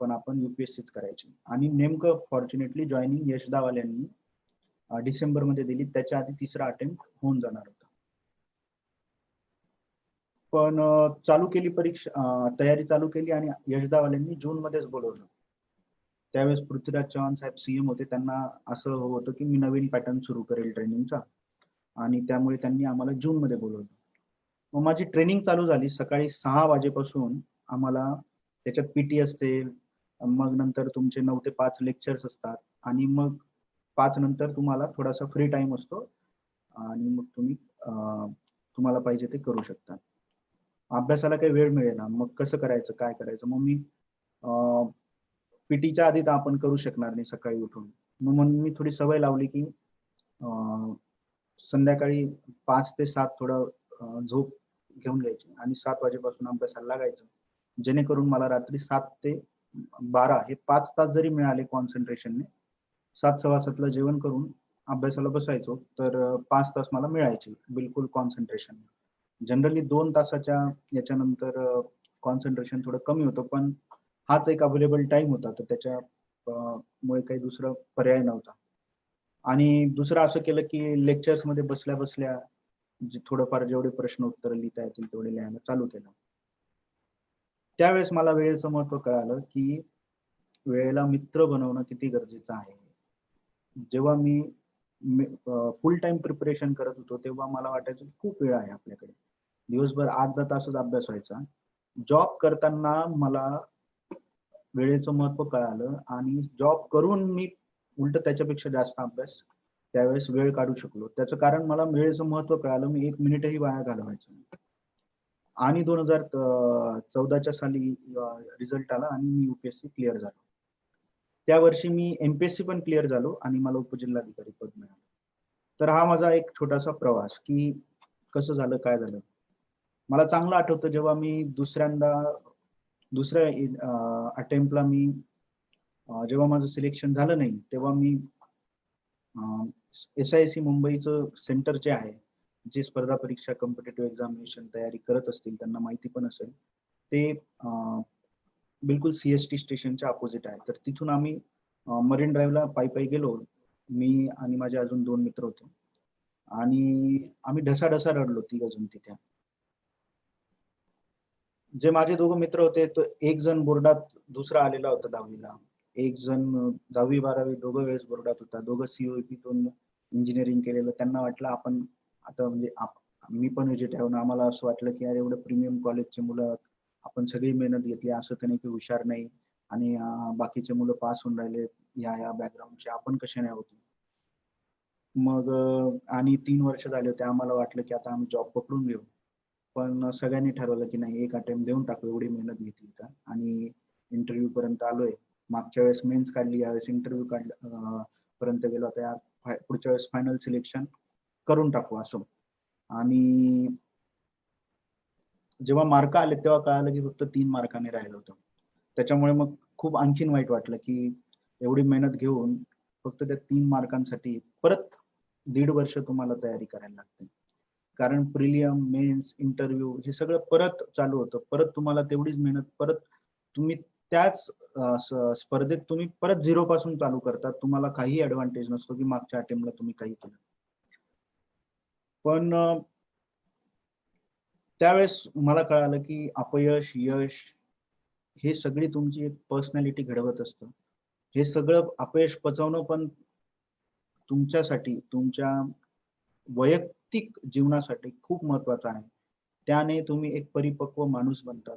पण आपण युपीएससीच करायची. आणि नेमकं फॉर्च्युनेटली जॉईनिंग यशदावाल्यांनी डिसेंबरमध्ये दिली. त्याच्या आधी तिसरा अटेम्प्ट होऊन जाणार होता. पण चालू केली परीक्षा, तयारी चालू केली आणि यशदावाल्यांनी जून मध्येच बोलवलं. त्यावेळेस पृथ्वीराज चव्हाण साहेब सीएम होते. त्यांना असं होतं की मी नवीन पॅटर्न सुरू करेल ट्रेनिंगचा, आणि त्यामुळे त्यांनी आम्हाला जून मध्ये बोलवलं. मग माझी ट्रेनिंग चालू झाली. सकाळी 6 वाजेपासून आम्हाला त्याच्यात पीटी असते, मग नंतर तुमचे 9 ते 5 लेक्चर्स असतात, आणि मग 5 नंतर तुम्हाला थोडासा फ्री टाइम असतो, आणि मग तुम्ही तुम्हाला पाहिजे ते करू शकता. अभ्यासाला काही वेळ मिळेना, मग कसं करायचं, काय करायचं. मग मी पीटीच्या आधी तर आपण करू शकणार नाही सकाळी उठून. मग मी थोडी सवय लावली की संध्याकाळी 5 ते 7 थोडं झोप घेऊन घ्यायची आणि 7 वाजेपासून अभ्यासाला लागायचं, जेणेकरून मला रात्री 7 ते 12 हे 5 तास जरी मिळाले कॉन्सन्ट्रेशनने, 7 सव्वा 7ला जेवण करून अभ्यासाला बसायचो, तर 5 तास मला मिळायचे बिलकुल कॉन्सन्ट्रेशन. जनरली 2 तासाच्या याच्यानंतर कॉन्सन्ट्रेशन थोडं कमी होतं, पण हाच एक अवेलेबल टाइम होता, तर त्याच्या मुळे काही दुसरा पर्याय नव्हता. आणि दुसरं असं केलं की लेक्चर्स मध्ये बसल्या बसल्या थोडंफार जेवढे प्रश्न उत्तर लिहिता येतील तेवढे लिहायला चालू केलं. त्यावेळेस मला वेळेचं महत्व कळालं की वेळेला मित्र बनवणं किती गरजेचं आहे. जेव्हा मी फुल टाइम प्रिपरेशन करत होतो तेव्हा मला वाटायचं खूप वेळ आहे आपल्याकडे, दिवसभर 8-10 तासच अभ्यास व्हायचा. जॉब करताना मला वेळेचं महत्व कळालं, आणि जॉब करून मी उलट त्याच्यापेक्षा जास्त अभ्यास त्यावेळेस वेळ काढू शकलो. त्याचं कारण मला वेळेचं महत्व कळालं. मी 1 मिनिटही वाया घालवायचो. आणि 2014च्या साली रिझल्ट आला आणि मी युपीएससी क्लिअर झालो. त्या वर्षी मी एमपीएससी पण क्लिअर झालो आणि मला उपजिल्हाधिकारी पद मिळालं. तर हा माझा एक छोटासा प्रवास की कसं झालं, काय झालं. मला चांगलं आठवतं जेव्हा मी दुसऱ्या अटेम्प्टला मी जेव्हा माझं सिलेक्शन झालं नाही, तेव्हा मी SISC मुंबईचं सेंटर जे आहे, जे स्पर्धा परीक्षा कॉम्पिटेटिव्ह एक्झामिनेशन तयारी करत असतील त्यांना माहिती पण असेल, ते बिलकुल CST स्टेशनच्या अपोजिट आहे. तर तिथून आम्ही मरीन ड्राईव्हला पायी गेलो. मी आणि माझे अजून 2 मित्र होते, आणि आम्ही ढसाढसा रडलो 3 जण तिथे. जे माझे 2 मित्र होते, तो एक जण बोर्डात दुसरा आलेला होता 10वीला, एक जण 10वी-12वी दोघं वेळेस बोर्डात होता, दोघं COEP-तून इंजिनिअरिंग केलेलं. त्यांना वाटलं आपण आता म्हणजे मी पण विजिट आहे, आम्हाला असं वाटलं की यार एवढं प्रीमियम कॉलेजचे मुलं, आपण सगळी मेहनत घेतली, असं तर नाही की हुशार नाही आणि बाकीचे मुलं पास होऊन राहिले या बॅकग्राऊंडचे, आपण कसे नाही होतो. मग आणि 3 वर्ष झाले होते. आम्हाला वाटलं की आता आम्ही जॉब पकडून घेऊ, पण सगळ्यांनी ठरवलं की नाही, एक अटेम्प्ट देऊन टाकू, एवढी मेहनत घेतली तर. आणि इंटरव्ह्यू पर्यंत आलोय. मागच्या वेळेस मेन्स काढली, यावेळेस इंटरव्ह्यू पर्यंत गेलो. आता पुढच्या वेळेस फायनल सिलेक्शन करून टाकू असं. आणि जेव्हा मार्क आले तेव्हा कळालं की फक्त 3 मार्काने राहिलं होतं. त्याच्यामुळे मग खूप आणखीन वाईट वाटलं की एवढी मेहनत घेऊन फक्त त्या 3 मार्कांसाठी परत 1.5 वर्ष तुम्हाला तयारी करायला लागते. कारण प्रिलियम, मेन्स, इंटरव्ह्यू हे सगळं परत चालू होतं. परत तुम्हाला तेवढीच मेहनत, परत तुम्ही त्याच स्पर्धेत तुम्ही परत 0 पासून चालू करतात. तुम्हाला काही ऍडव्हान्टेज नसतो की मागच्या अटेम्प्टला तुम्ही काही केलं. पण त्यावेळेस मला कळालं की अपयश, यश हे सगळी तुमची एक पर्सनॅलिटी घडवत असतं. हे सगळं अपयश पचवणं पण तुमच्यासाठी, तुमच्या वैयक्तिक जीवनासाठी खूप महत्वाचं आहे. त्याने तुम्ही एक परिपक्व माणूस बनतात.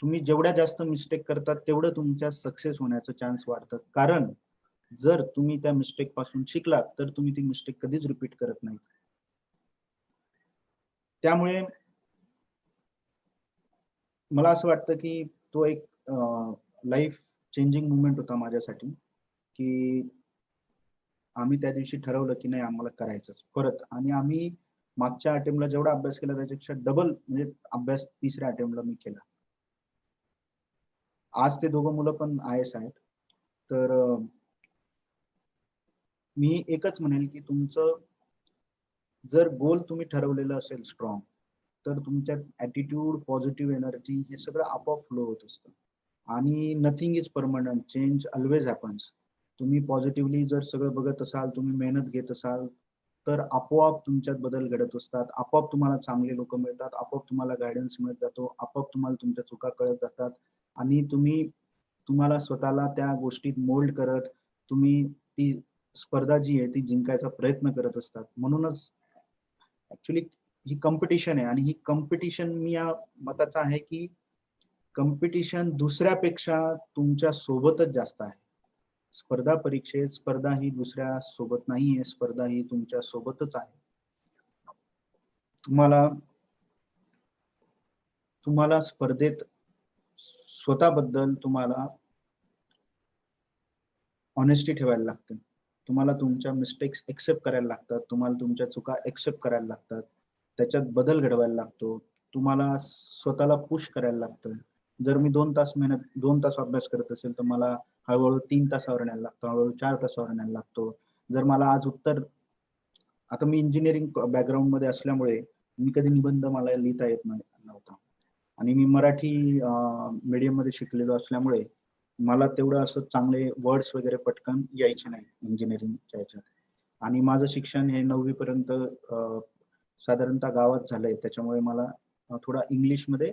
तुम्ही जेवढ्या जास्त मिस्टेक करतात तेवढं तुमच्या सक्सेस होण्याचं चान्स वाढतं. कारण जर तुम्ही त्या मिस्टेक पासून शिकलात तर तुम्ही ती मिस्टेक कधीच रिपीट करत नाही. त्यामुळे मला असं वाटतं की तो एक लाईफ चेंजिंग मुवमेंट होता माझ्यासाठी, की आम्ही त्या दिवशी ठरवलं की नाही आम्हाला करायचंच परत. आणि आम्ही मागच्या अटेम्प्टला जेवढा अभ्यास केला त्याच्यापेक्षा डबल म्हणजे अभ्यास तिसऱ्या अटेम्प्टला मी केला. आज ते दोघं मुलं पण IAS आहेत. तर मी एकच म्हणेल की तुमचं जर गोल तुम्ही ठरवलेलं असेल स्ट्रॉंग, तर तुमच्यात ॲटिट्यूड, पॉझिटिव्ह एनर्जी हे सगळं आपोआप फ्लो होत असतं. आणि nothing is permanent, change always happens. तुम्ही पॉझिटिव्हली जर सगळं बघत असाल, तुम्ही मेहनत घेत असाल, तर आपोआप तुमच्यात बदल घडत असतात. आपोआप तुम्हाला चांगले लोक मिळतात, आपोआप तुम्हाला गायडन्स मिळत जातो, आपोआप तुम्हाला तुमच्या चुका कळत जातात आणि तुम्हाला स्वतःला त्या गोष्टीत मोल्ड करत तुम्ही ती स्पर्धा जी आहे ती जिंकायचा प्रयत्न करत असतात. म्हणूनच ऍक्च्युली ही कॉम्पिटिशन आहे आणि ही कॉम्पिटिशन मी या मताचा आहे की कॉम्पिटिशन दुसऱ्यापेक्षा तुमच्या सोबतच जास्त आहे. स्पर्धा परीक्षेत स्पर्धा ही दुसऱ्या सोबत नाहीये, स्पर्धा ही तुमच्या सोबतच आहे. तुम्हाला स्पर्धेत स्वतःबद्दल तुम्हाला ऑनेस्टी ठेवायला लागते. तुम्हाला तुमच्या मिस्टेक्स एक्सेप्ट करायला लागतात, तुम्हाला तुमच्या चुका एक्सेप्ट करायला लागतात, त्याच्यात बदल घडवायला लागतो, तुम्हाला स्वतःला पुश करायला लागतं. जर मी 2 तास अभ्यास करत असेल तर मला हळूहळू 3 तासावर आणायला लागतो, हळूहळू 4 तासावर आणायला लागतो. जर मला आज आता मी इंजिनिअरिंग बॅकग्राऊंड मध्ये असल्यामुळे मी कधी निबंध मला लिहिता येत नव्हता आणि मी मराठी मीडियम मध्ये शिकलेलो असल्यामुळे मला तेवढं असं चांगले वर्ड्स वगैरे पटकन यायचे नाही इंजिनिअरिंगच्या ह्याच्यात. आणि माझं शिक्षण हे 9वी पर्यंत साधारणतः गावात झालंय, त्याच्यामुळे मला थोडा इंग्लिशमध्ये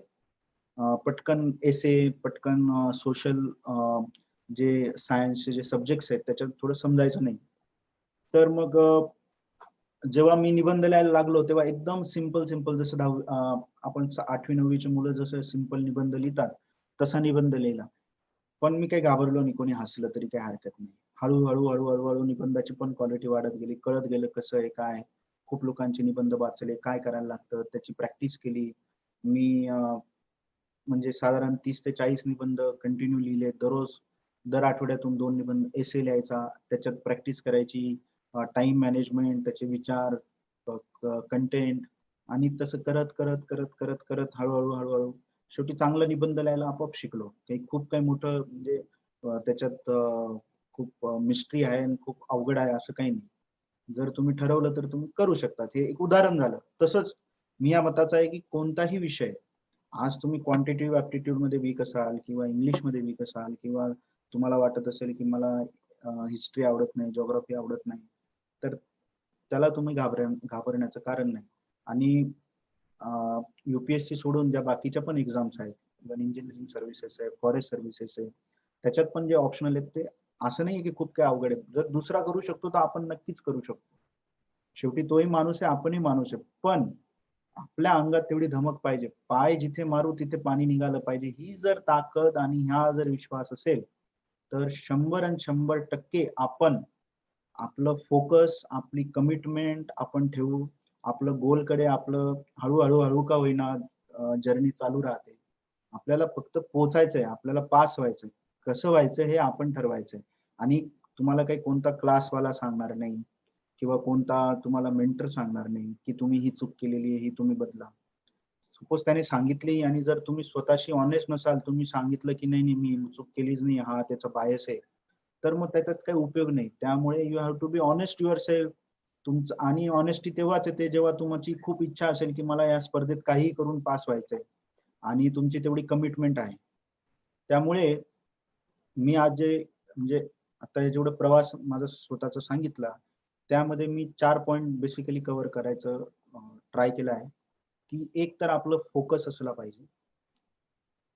पटकन पटकन सोशल जे सायन्सचे जे सब्जेक्ट्स आहेत त्याच्यात थोडं समजायचं नाही. तर मग जेव्हा मी निबंध लिहायला लागलो तेव्हा एकदम सिंपल जसं आपण 8वी 9वीची मुलं जसं सिंपल निबंध लिहितात तसा निबंध लिहिला. पण मी काही घाबरलो नाही, कोणी हसलं तरी काही हरकत नाही. हळूहळू निबंधाची पण क्वालिटी वाढत गेली, कळत गेलं कसं आहे काय. खूप लोकांचे निबंध वाचले, काय करायला लागतं त्याची प्रॅक्टिस केली. मी म्हणजे साधारण 30 ते 40 निबंध कंटिन्यू लिहिले. दर आठवड्यातून 2 निबंध एसे लिहायचा, त्याच्यात प्रॅक्टिस करायची, टाइम मॅनेजमेंट, त्याचे विचार, कंटेंट आणि तसं करत करत करत करत करत हळूहळू शेवटी चांगला निबंध लिहायला आपोआप शिकलो. खूप काही मोठं म्हणजे त्याच्यात खूप मिस्ट्री आहे आणि खूप अवघड आहे असं काही नाही. जर तुम्ही ठरवलं तर तुम्ही करू शकता. हे एक उदाहरण झालं. तसंच मी या मताचा आहे की कोणताही विषय, आज तुम्ही क्वांटिटेटिव्ह ऍप्टिट्यूड मध्ये वीक असाल किंवा इंग्लिश मध्ये वीक असाल किंवा तुम्हाला वाटत असेल की मला हिस्ट्री आवडत नाही, जिओग्राफी आवडत नाही, तर त्याला तुम्ही घाबरण्याचं कारण नाही. आणि युपीएससी सोडून ज्या बाकीच्या पण एक्झाम्स आहेत, इव्हन इंजिनिअरिंग सर्व्हिसेस आहे, फॉरेस्ट सर्व्हिसेस आहे, त्याच्यात पण जे ऑप्शनल आहेत ते असं नाही की खूप काय अवघड आहे. जर दुसरा करू शकतो तर आपण नक्कीच करू शकतो. शेवटी तोही माणूस आहे, आपणही माणूस आहे. पण आपल्या अंगात तेवढी धमक पाहिजे. पाय जिथे मारू तिथे पाणी निघालं पाहिजे. ही जर ताकद आणि हा जर विश्वास असेल तर 100% आपण आपलं फोकस, आपली कमिटमेंट आपण ठेवू. आपलं गोलकडे आपलं हळूहळू का होईना जर्नी चालू राहते. आपल्याला फक्त पोचायचंय, आपल्याला पास व्हायचंय. कसं व्हायचं हे आपण ठरवायचंय. आणि तुम्हाला काही कोणता क्लासवाला सांगणार नाही किंवा कोणता तुम्हाला मेंटर सांगणार नाही की तुम्ही ही चूक केलेली आहे, ही तुम्ही बदला. सपोज त्याने सांगितली आणि जर तुम्ही स्वतःशी ऑनेस्ट नसाल, तुम्ही सांगितलं की नाही मी चूक केलीच नाही, हा त्याचा बायस आहे, तर मग त्याच्यात काही उपयोग नाही. त्यामुळे you have to be honest yourself. तुमचं आणि ऑनेस्टी तेव्हाच येते जेव्हा तुमची खूप इच्छा असेल की मला या स्पर्धेत काहीही करून पास व्हायचंय आणि तुमची तेवढी कमिटमेंट आहे. त्यामुळे मी आज जे म्हणजे आता जेवढं प्रवास माझा स्वतःचा सांगितला त्यामध्ये मी 4 पॉइंट बेसिकली कव्हर करायचं ट्राय केलं आहे. की एक तर आपलं फोकस असला पाहिजे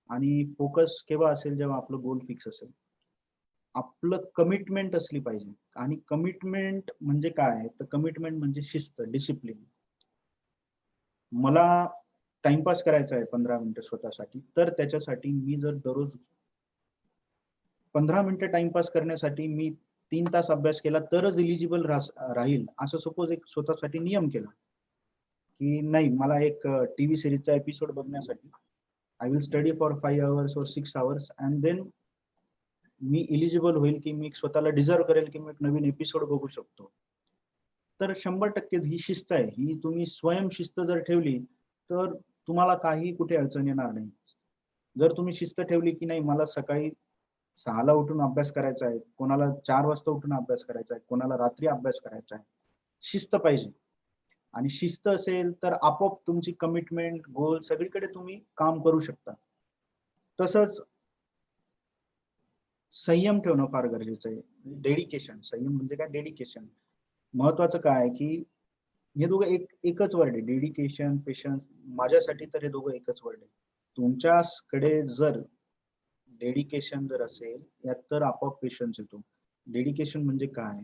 आणि फोकस केव्हा असेल जेव्हा आपलं गोल फिक्स असेल. आपलं कमिटमेंट असली पाहिजे. आणि कमिटमेंट म्हणजे काय, तर कमिटमेंट म्हणजे शिस्त, डिसिप्लिन. मला टाइमपास करायचा आहे 15 मिनिटं स्वतःसाठी, तर त्याच्यासाठी मी जर दररोज 15 मिनिटं टाइमपास करण्यासाठी मी 3 तास अभ्यास केला तरच इलिजिबल राहील, असं सपोज एक स्वतःसाठी नियम केला की नाही, मला एक टीव्ही सिरीजचा एपिसोड बघण्यासाठी I will study for 5 hours or 6 hours and than me eligible होईल की मी स्वतःला डिझर्व करेल की मी एक नवीन एपिसोड बघू शकतो. तर 100% ही शिस्त आहे. ही तुम्ही स्वयंशिस्त जर ठेवली तर तुम्हाला काही कुठे अडचण येणार नाही. जर तुम्ही शिस्त ठेवली की नाही मला सकाळी 6ला उठून अभ्यास करायचा आहे, कोणाला 4 वाजता उठून अभ्यास करायचा आहे, कोणाला रात्री अभ्यास करायचा आहे. शिस्त पाहिजे आणि शिस्त असेल तर आपोआप तुमची कमिटमेंट, गोल सगळीकडे तुम्ही काम करू शकता. तसंच संयम ठेवणं फार गरजेचं आहे. डेडिकेशन, संयम म्हणजे काय? डेडिकेशन. महत्वाचं काय आहे की हे दोघं एकच वर्ड आहे. Dedication, patience. माझ्यासाठी तर हे दोघं एकच वर्ड आहे. तुमच्याकडे जर डेडिकेशन जर असेल यात तर आपोआप पेशन्स येतो. डेडिकेशन म्हणजे काय?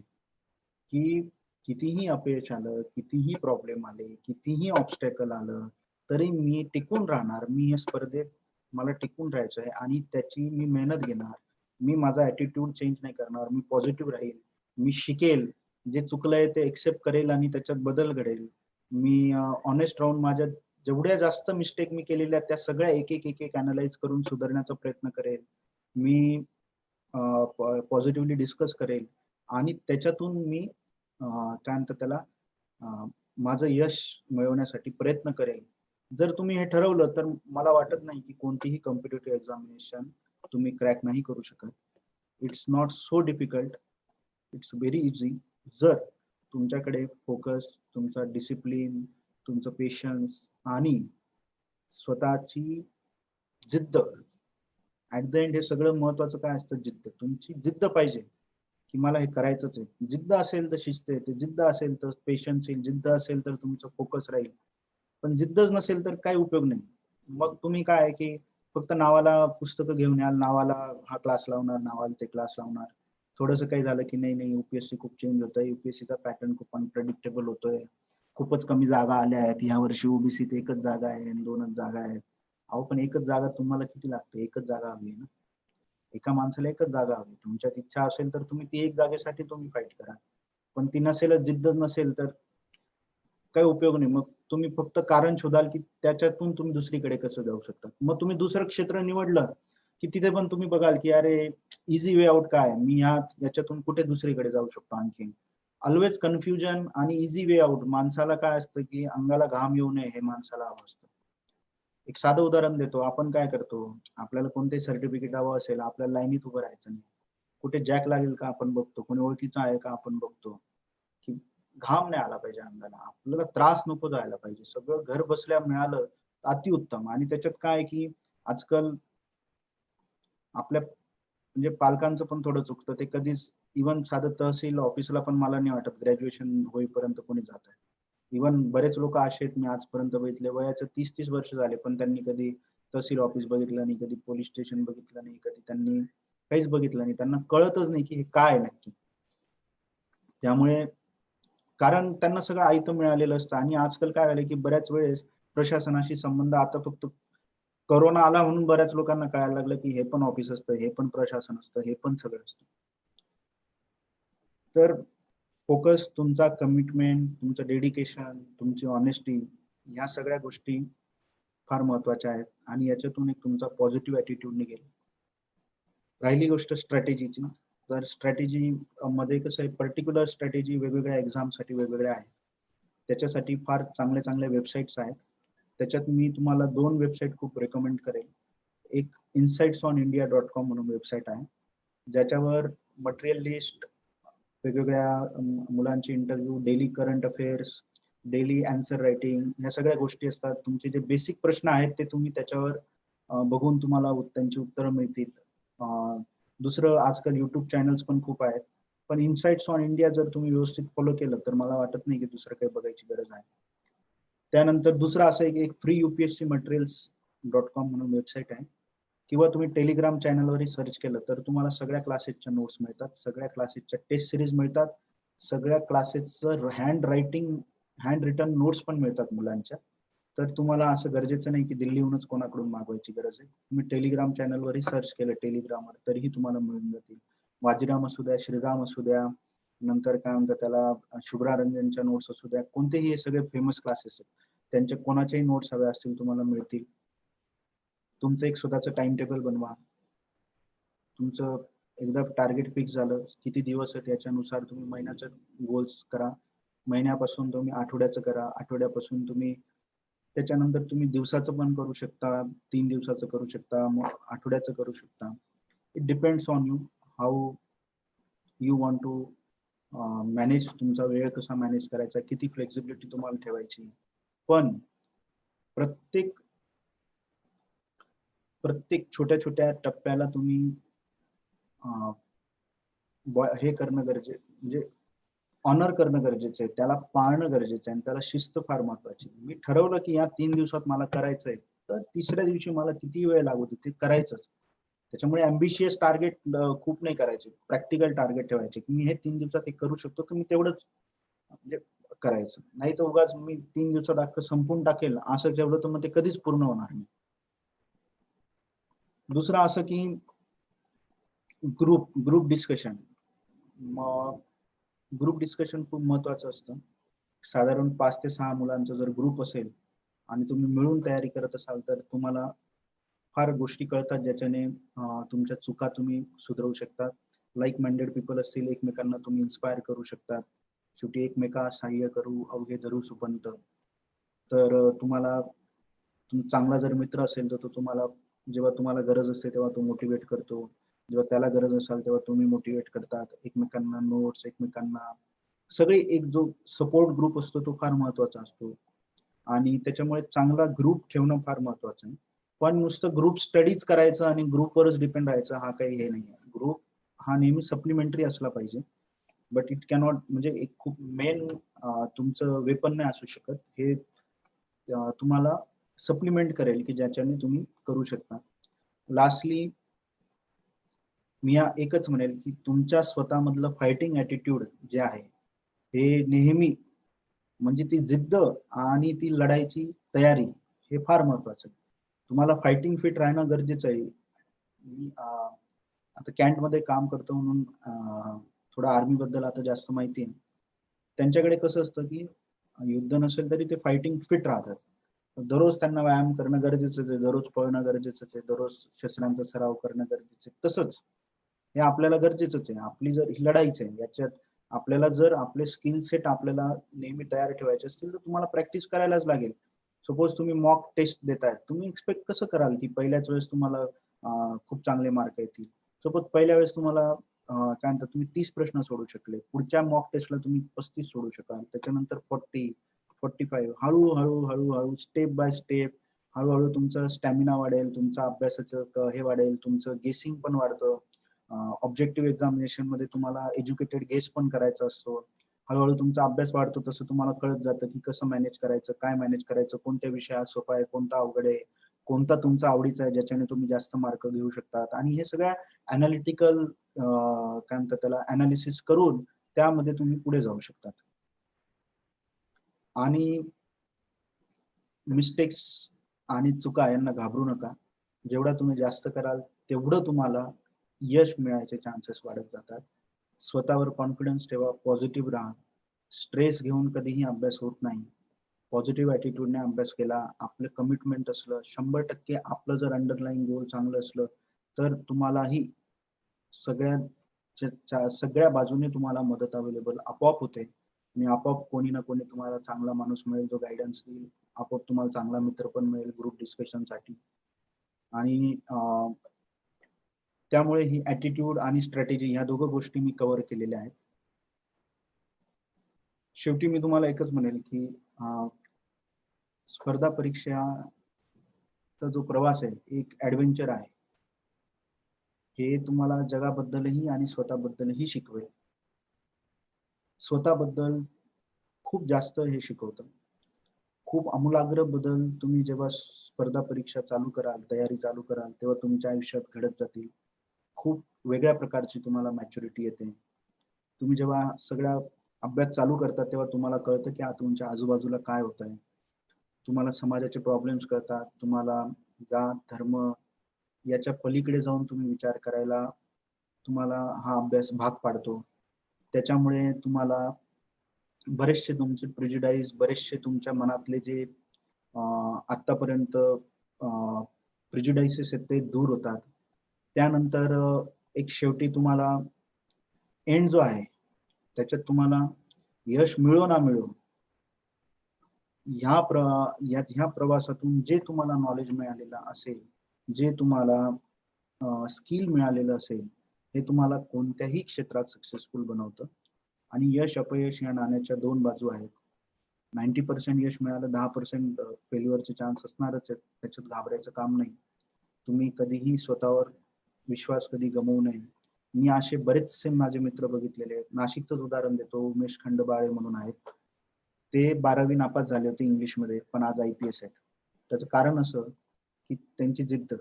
की कितीही अपयश आलं, कितीही प्रॉब्लेम आले, कितीही ऑब्स्टॅकल आलं, तरी मी टिकून राहणार. मी या स्पर्धेत मला टिकून राहायचं आहे आणि त्याची मी मेहनत घेणार. मी माझा ॲटिट्यूड चेंज नाही करणार. मी पॉझिटिव्ह राहील. मी शिकेल. जे चुकलंय ते एक्सेप्ट करेल आणि त्याच्यात बदल घडेल. मी ऑनेस्ट राहून माझ्या जेवढ्या जास्त मिस्टेक मी केलेल्या त्या सगळ्या एक अॅनलाइज करून सुधारण्याचा प्रयत्न करेल. मी पॉझिटिव्हली डिस्कस करेल आणि त्याच्यातून मी काय म्हणतात त्याला माझं यश मिळवण्यासाठी प्रयत्न करेल. जर तुम्ही हे ठरवलं तर मला वाटत नाही की कोणतीही कॉम्पिटिटिव्ह एक्झामिनेशन तुम्ही क्रॅक नाही करू शकत. It's not so difficult, it's very easy. जर तुमच्याकडे फोकस, तुमचा डिसिप्लिन, तुमचं पेशन्स आणि स्वतःची जिद्द, ऍट द एंड हे सगळं महत्वाचं काय असतं? जिद्द. तुमची जिद्द पाहिजे की मला हे करायचंच आहे. जिद्द असेल तर शिस्त येते, जिद्द असेल तर पेशन्स येईल, जिद्द असेल तर तुमचं फोकस राहील. पण जिद्दच नसेल तर काही उपयोग नाही. मग तुम्ही काय आहे की फक्त नावाला पुस्तकं घेऊन याल, नावाला हा क्लास लावणार, नावाला ते क्लास लावणार. थोडंसं काही झालं की नाही नाही युपीएससी खूप चेंज होतंय, युपीएससीचा पॅटर्न खूप अनप्रेडिक्टेबल होतोय, खूपच कमी जागा आल्या आहेत, ह्या वर्षी ओबीसीत एकच जागा आहे आणि 2च जागा आहेत. अहो पण एकच जागा तुम्हाला किती लागते? एकच जागा हवी आहे ना. एका माणसाला एकच जागा हवी. तुमच्यात इच्छा असेल तर तुम्ही ती एक जागेसाठी तुम्ही फाईट करा. पण ती नसेलच, जिद्दच नसेल तर काही उपयोग नाही. मग तुम्ही फक्त कारण शोधाल की त्याच्यातून तुम्ही दुसरीकडे कसं जाऊ शकता. मग तुम्ही दुसरं क्षेत्र निवडलं की तिथे पण तुम्ही बघाल की अरे इझी वे आउट काय? मी याच्यातून कुठे दुसरीकडे जाऊ शकतो आणखीन. ऑलवेज कन्फ्युजन आणि इझी वे आउट. माणसाला काय असतं की अंगाला घाम येऊ नये हे माणसाला हवं असतं. एक साधं उदाहरण देतो. आपण काय करतो? आपल्याला कोणतेही सर्टिफिकेट हवं असेल, आपल्याला लाईनीत उभं राहायचं नाही. कुठे जॅक लागेल का आपण बघतो. कोणी ओळखीचं आहे का आपण बघतो. की घाम नाही आला पाहिजे अंगाला. आपल्याला त्रास नको जायला पाहिजे. सगळं घर बसल्या मिळालं अतिउत्तम. आणि त्याच्यात काय आहे की आजकाल आपल्या म्हणजे पालकांचं पण थोडं चुकतं. ते कधीच इव्हन साधं तहसील ऑफिसला पण मला नाही वाटत ग्रॅज्युएशन होईपर्यंत कोणी जात आहे. इव्हन बरेच लोक असे आहेत मी आजपर्यंत बघितले, वयाचे 30-30 वर्ष झाले पण त्यांनी कधी तहसील ऑफिस बघितलं नाही, कधी पोलीस स्टेशन बघितलं नाही, कधी त्यांनी काहीच बघितलं नाही. त्यांना कळतच नाही की हे काय आहे नक्की. त्यामुळे कारण त्यांना सगळं आयतं मिळालेलं असतं. आणि आजकाल काय झालं की बऱ्याच वेळेस प्रशासनाशी संबंध आता फक्त कोरोना आला म्हणून बऱ्याच लोकांना कळायला लागलं की हे पण ऑफिस असतं, हे पण प्रशासन असतं, हे पण सगळं असतं. तर फोकस, तुमचा कमिटमेंट, तुमचं डेडिकेशन, तुमची ऑनेस्टी, ह्या सगळ्या गोष्टी फार महत्वाच्या आहेत आणि याच्यातून एक तुमचा पॉझिटिव्ह ॲटिट्यूड निघेल. राहिली गोष्ट स्ट्रॅटेजीची. तर स्ट्रॅटेजी मध्ये कसं आहे, पर्टिक्युलर स्ट्रॅटेजी वेगवेगळ्या एक्झामसाठी वेगवेगळ्या आहेत. त्याच्यासाठी फार चांगल्या चांगल्या वेबसाईट्स आहेत. त्याच्यात मी तुम्हाला 2 वेबसाईट खूप रेकमेंड करेल. एक insightsonIndia.com म्हणून वेबसाईट आहे, ज्याच्यावर मटेरियल लिस्ट, वेगवेगळ्या मुलांचे interview, daily current affairs, daily answer writing, ह्या सगळ्या गोष्टी असतात. तुमचे जे बेसिक प्रश्न आहेत ते तुम्ही त्याच्यावर बघून तुम्हाला त्यांची उत्तरं मिळतील. दुसरं आजकाल युट्यूब चॅनल्स पण खूप आहेत. पण इनसाइट्स ऑन इंडिया जर तुम्ही व्यवस्थित फॉलो केलं तर मला वाटत नाही की दुसरं काही बघायची गरज आहे. त्यानंतर दुसरं असं आहे की एक फ्री UPSC materials.com म्हणून वेबसाईट आहे, किंवा तुम्ही टेलिग्राम चॅनलवरही सर्च केलं तर तुम्हाला सगळ्या क्लासेसच्या नोट्स मिळतात, सगळ्या क्लासेसच्या टेस्ट सिरीज मिळतात, सगळ्या क्लासेसचं हँड रिटन नोट्स पण मिळतात मुलांच्या. तर तुम्हाला असं गरजेचं नाही की दिल्लीहूनच कोणाकडून मागवायची गरज आहे. तुम्ही टेलिग्राम चॅनलवरही सर्च केलं टेलिग्रामवर तरीही तुम्हाला मिळून जातील. वाजीराम असू द्या, श्रीराम असू द्या, नंतर काय म्हणतात त्याला शुभ्रा रंजनच्या नोट्स असू द्या, कोणतेही हे सगळे फेमस क्लासेस आहेत. त्यांच्या कोणाच्याही नोट्स हव्या असतील तुम्हाला मिळतील. तुमचं एक स्वतःचं टाइम टेबल बनवा. तुमचं एकदा टार्गेट फिक्स झालं, किती दिवस आहेत याच्यानुसार तुम्ही महिन्याचं गोल्स करा. महिन्यापासून तुम्ही आठवड्याचं करा, आठवड्यापासून तुम्ही त्याच्यानंतर तुम्ही दिवसाचं पण करू शकता, 3 दिवसाचं करू शकता, मग आठवड्याचं करू शकता. It depends on you how you want to manage, तुमचा वेळ कसा मॅनेज करायचा, किती फ्लेक्झिबिलिटी तुम्हाला ठेवायची. पण प्रत्येक छोट्या छोट्या टप्प्याला तुम्ही हे करणं म्हणजे ऑनर करणं गरजेचं आहे, त्याला पाळणं गरजेचं आहे आणि त्याला शिस्त फार महत्वाची. मी ठरवलं की या 3 दिवसात मला करायचंय, तर तिसऱ्या दिवशी मला किती वेळ लागू दे ते करायचंच. त्याच्यामुळे अम्बिशियस टार्गेट खूप नाही करायचे, प्रॅक्टिकल टार्गेट ठेवायचे की मी हे 3 दिवसात हे करू शकतो, तर मी तेवढंच म्हणजे करायचं. नाही तर उगाच मी 3 दिवसात अख्खं संपून टाकेल असं ठेवलं तर मग ते कधीच पूर्ण होणार नाही. दुसरं असं की ग्रुप डिस्कशन. मग ग्रुप डिस्कशन खूप महत्वाचं असतं. साधारण 5 ते 6 मुलांचा जर ग्रुप असेल आणि तुम्ही मिळून तयारी करत असाल तर तुम्हाला फार गोष्टी कळतात ज्याच्याने तुमच्या चुका तुम्ही सुधारू शकता. लाईक माइंडेड पीपल असतील, एकमेकांना तुम्ही इन्स्पायर करू शकतात. शेवटी एकमेका सहाय्य करू अवघे धरू सुपंत. तर तुम्हाला चांगला जर मित्र असेल तर तो तुम्हाला जेव्हा तुम्हाला गरज असते तेव्हा तो मोटिवेट करतो, जेव्हा त्याला गरज असेल तेव्हा तुम्ही मोटिवेट करतात. एकमेकांना नोट्स, एकमेकांना सगळे एक जो सपोर्ट ग्रुप असतो तो फार महत्वाचा असतो आणि त्याच्यामुळे चांगला ग्रुप ठेवणं फार महत्वाचं आहे. पण नुसतं ग्रुप स्टडीज करायचं आणि ग्रुपवरच डिपेंड राहायचं हा काही हे नाही आहे. ग्रुप हा नेहमी सप्लिमेंटरी असला पाहिजे, बट इट कॅनॉट म्हणजे एक खूप मेन तुमचं वेपन नाही असू शकत. हे तुम्हाला सप्लिमेंट करेल की ज्याच्याने तुम्ही करू शकता. लास्टली मी एकच म्हणेल की तुमच्या स्वतःमधलं फायटिंग ऍटिट्यूड जे आहे हे नेहमी म्हणजे ती जिद्द आणि ती लढाईची तयारी हे फार महत्वाचं आहे. तुम्हाला फायटिंग फिट राहणं गरजेचं आहे. मी आता कॅन्टमध्ये काम करतो म्हणून थोडं आर्मी बद्दल आता जास्त माहिती आहे. त्यांच्याकडे कसं असतं की युद्ध नसेल तरी ते फायटिंग फिट राहतात. दररोज त्यांना व्यायाम करणं गरजेचं आहे, दररोज पळणं गरजेचं आहे, दररोज शस्त्रांचा सराव करणं गरजेचं आहे. तसंच हे आपल्याला गरजेचंच आहे. आपली जर ही लढाईच आहे, याच्यात आपल्याला जर आपले स्किल सेट आपल्याला नेहमी तयार ठेवायचे असतील तर तुम्हाला प्रॅक्टिस करायलाच लागेल. सपोज तुम्ही मॉक टेस्ट देताय, तुम्ही एक्सपेक्ट कसं कराल की पहिल्याच वेळेस तुम्हाला खूप चांगले मार्क येतील. सपोज पहिल्या वेळेस तुम्हाला काय म्हणतात तुम्ही 30 प्रश्न सोडू शकले, पुढच्या मॉक टेस्टला तुम्ही 35 सोडू शकाल, त्याच्यानंतर 40, 45 हळूहळू हळूहळू स्टेप बाय स्टेप हळूहळू तुमचा स्टॅमिना वाढेल, तुमचं अभ्यासाचं हे वाढेल, तुमचं गेसिंग पण वाढतं. ऑब्जेक्टिव्ह एक्झामिनेशन मध्ये तुम्हाला एज्युकेटेड गेस पण करायचा असतो. हळूहळू तुमचा अभ्यास वाढतो तसं तुम्हाला कळत जातं की कसं मॅनेज करायचं, काय मॅनेज करायचं, कोणत्या विषयात सोपा आहे, कोणता अवघड आहे, कोणता तुमचा आवडीचा आहे ज्याच्याने तुम्ही जास्त मार्क घेऊ शकतात. आणि हे सगळ्या अनालिटिकल काय म्हणतात त्याला अनालिसिस करून त्यामध्ये तुम्ही पुढे जाऊ शकतात. आणि मिस्टेक्स आणि चुका यांना घाबरू नका. जेवढा तुम्ही जास्त कराल तेवढं तुम्हाला यश मिळायचे चान्सेस वाढत जातात. स्वतःवर कॉन्फिडन्स ठेवा, पॉझिटिव्ह राहा. स्ट्रेस घेऊन कधीही अभ्यास होत नाही. पॉझिटिव्ह ॲटिट्यूडने अभ्यास केला, आपलं कमिटमेंट असलं, 100% आपलं जर अंडरलाईन गोल चांगलं असलं तर तुम्हालाही सगळ्या बाजूने तुम्हाला मदत अवेलेबल आपोआप होते आणि आपोआप कोणी ना कोणी तुम्हाला चांगला माणूस मिळेल जो गायडन्स देईल. आपोआप तुम्हाला चांगला मित्र पण मिळेल ग्रुप डिस्कशनसाठी. आणि त्यामुळे ही ॲटिट्यूड आणि स्ट्रॅटेजी ह्या दोघं गोष्टी मी कव्हर केलेल्या आहेत. शेवटी मी तुम्हाला एकच म्हणेल की स्पर्धा परीक्षाचा जो प्रवास आहे एक ॲडव्हेंचर आहे. हे तुम्हाला जगाबद्दलही आणि स्वतःबद्दलही शिकवेल. स्वतःबद्दल खूप जास्त हे शिकवतं. खूप आमूलाग्र बदल तुम्ही जेव्हा स्पर्धा परीक्षा चालू कराल, तयारी चालू कराल तेव्हा तुमच्या आयुष्यात घडत जातील. खूप वेगळ्या प्रकारची तुम्हाला मॅच्युरिटी येते. तुम्ही जेव्हा सगळा अभ्यास चालू करता तेव्हा तुम्हाला कळतं की तुमच्या आजूबाजूला काय होत आहे. तुम्हाला समाजाचे प्रॉब्लेम्स कळतात. तुम्हाला जात, धर्म याच्या पलीकडे जाऊन तुम्ही विचार करायला तुम्हाला हा अभ्यास भाग पाडतो. त्याच्यामुळे तुम्हाला बरेचसे तुमचे प्रिजुडाईज, बरेचसे तुमच्या मनातले जे आतापर्यंत प्रिजुडाईसेस आहेत ते दूर होतात. त्यानंतर एक शेवटी तुम्हाला एंड जो आहे त्याच्यात तुम्हाला यश मिळो ना मिळो ह्या प्रवासातून जे तुम्हाला नॉलेज मिळालेलं असेल, जे तुम्हाला स्किल मिळालेलं असेल हे तुम्हाला कोणत्याही क्षेत्रात सक्सेसफुल बनवतं. आणि यश अपयश या नाण्याच्या दोन बाजू आहेत. 90% यश मिळालं, 10% फेल्युअरचे चान्स असणारच आहेत. त्याच्यात घाबरायचं काम नाही. तुम्ही कधीही स्वतःवर विश्वास कधी गमावू नये. मी असे बरेचसे माझे मित्र बघितलेले आहेत. नाशिकचंच उदाहरण देतो, उमेश खंडबाळे म्हणून आहेत. ते 12वी नापास झाले होते इंग्लिशमध्ये, पण आज IPS आहेत. त्याचं कारण असं की त्यांची जिद्द.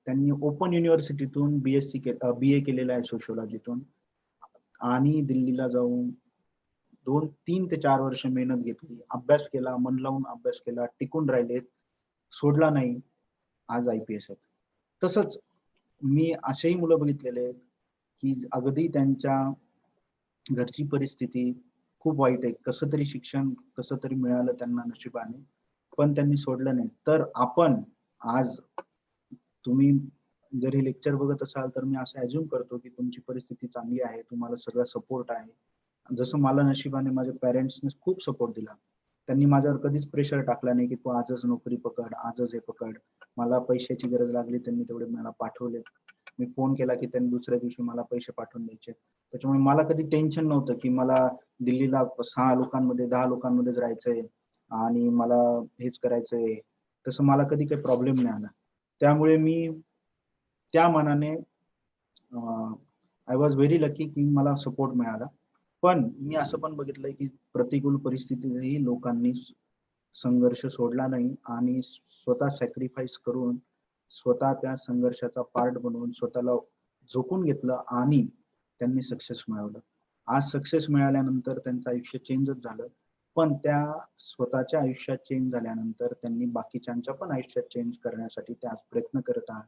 त्यांनी ओपन युनिव्हर्सिटीतून BA केलेलं आहे सोशिओलॉजीतून, आणि दिल्लीला जाऊन 3 ते 4 वर्ष मेहनत घेतली, अभ्यास केला, मन लावून अभ्यास केला, टिकून राहिलेत, सोडला नाही, आज IPS आहेत. तसंच मी असेही मुलं बघितलेले आहेत की अगदी त्यांच्या घरची परिस्थिती खूप वाईट आहे, कसं तरी शिक्षण कसं तरी मिळालं त्यांना नशिबाने, पण त्यांनी सोडलं नाही. तर आपण आज, तुम्ही जर हे लेक्चर बघत असाल तर मी असं अज्युम करतो की तुमची परिस्थिती चांगली आहे, तुम्हाला सगळा सपोर्ट आहे. जसं मला नशिबाने माझ्या पॅरेंट्सने खूप सपोर्ट दिला. त्यांनी माझ्यावर कधीच प्रेशर टाकला नाही की तू आजच नोकरी पकड, आजच हे पकड. मला पैशाची गरज लागली, त्यांनी तेवढे मला पाठवले. मी फोन केला की त्यांनी दुसऱ्या दिवशी मला पैसे पाठवून द्यायचे. त्याच्यामुळे मला कधी टेन्शन नव्हतं की मला दिल्लीला 6 लोकांमध्ये 10 लोकांमध्येच राहायचंय आणि मला हेच करायचंय. तसं मला कधी काही प्रॉब्लेम नाही आला. त्यामुळे मी त्या मानाने आय वॉज व्हेरी लकी की मला सपोर्ट मिळाला. पण मी असं पण बघितलंय की प्रतिकूल परिस्थितीतही लोकांनी संघर्ष सोडला नाही आणि स्वतः सॅक्रिफाईस करून, स्वतः त्या संघर्षाचा पार्ट बनवून स्वतःला झोकून घेतलं आणि त्यांनी सक्सेस मिळवलं. आज सक्सेस मिळाल्यानंतर त्यांचं आयुष्य चेंजच झालं. पण त्या स्वतःच्या आयुष्यात चेंज झाल्यानंतर त्यांनी बाकीच्यांच्या पण आयुष्यात चेंज करण्यासाठी ते आज प्रयत्न करत आहेत.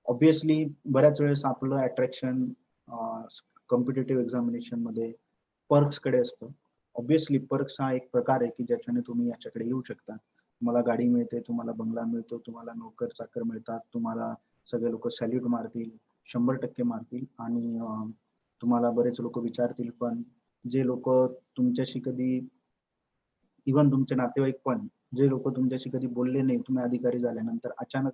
ऑब्विसली बऱ्याच वेळेस आपलं अट्रॅक्शन कॉम्पिटेटिव्ह एक्झामिनेशन मध्ये पर्क्स कडे असतं. ऑब्विसली पर्क्स हा एक प्रकार आहे की ज्याच्याने तुम्ही याच्याकडे येऊ शकता. तुम्हाला गाडी मिळते, तुम्हाला बंगला मिळतो, तुम्हाला नोकर चाकर मिळतात, तुम्हाला सगळे लोक सॅल्यूट मारतील, 100% मारतील, आणि तुम्हाला बरेच लोक विचारतील पण. जे लोक तुमच्याशी कधी, इव्हन तुमचे नातेवाईक पण, जे लोक तुमच्याशी कधी बोलले नाही, तुम्ही अधिकारी झाल्यानंतर अचानक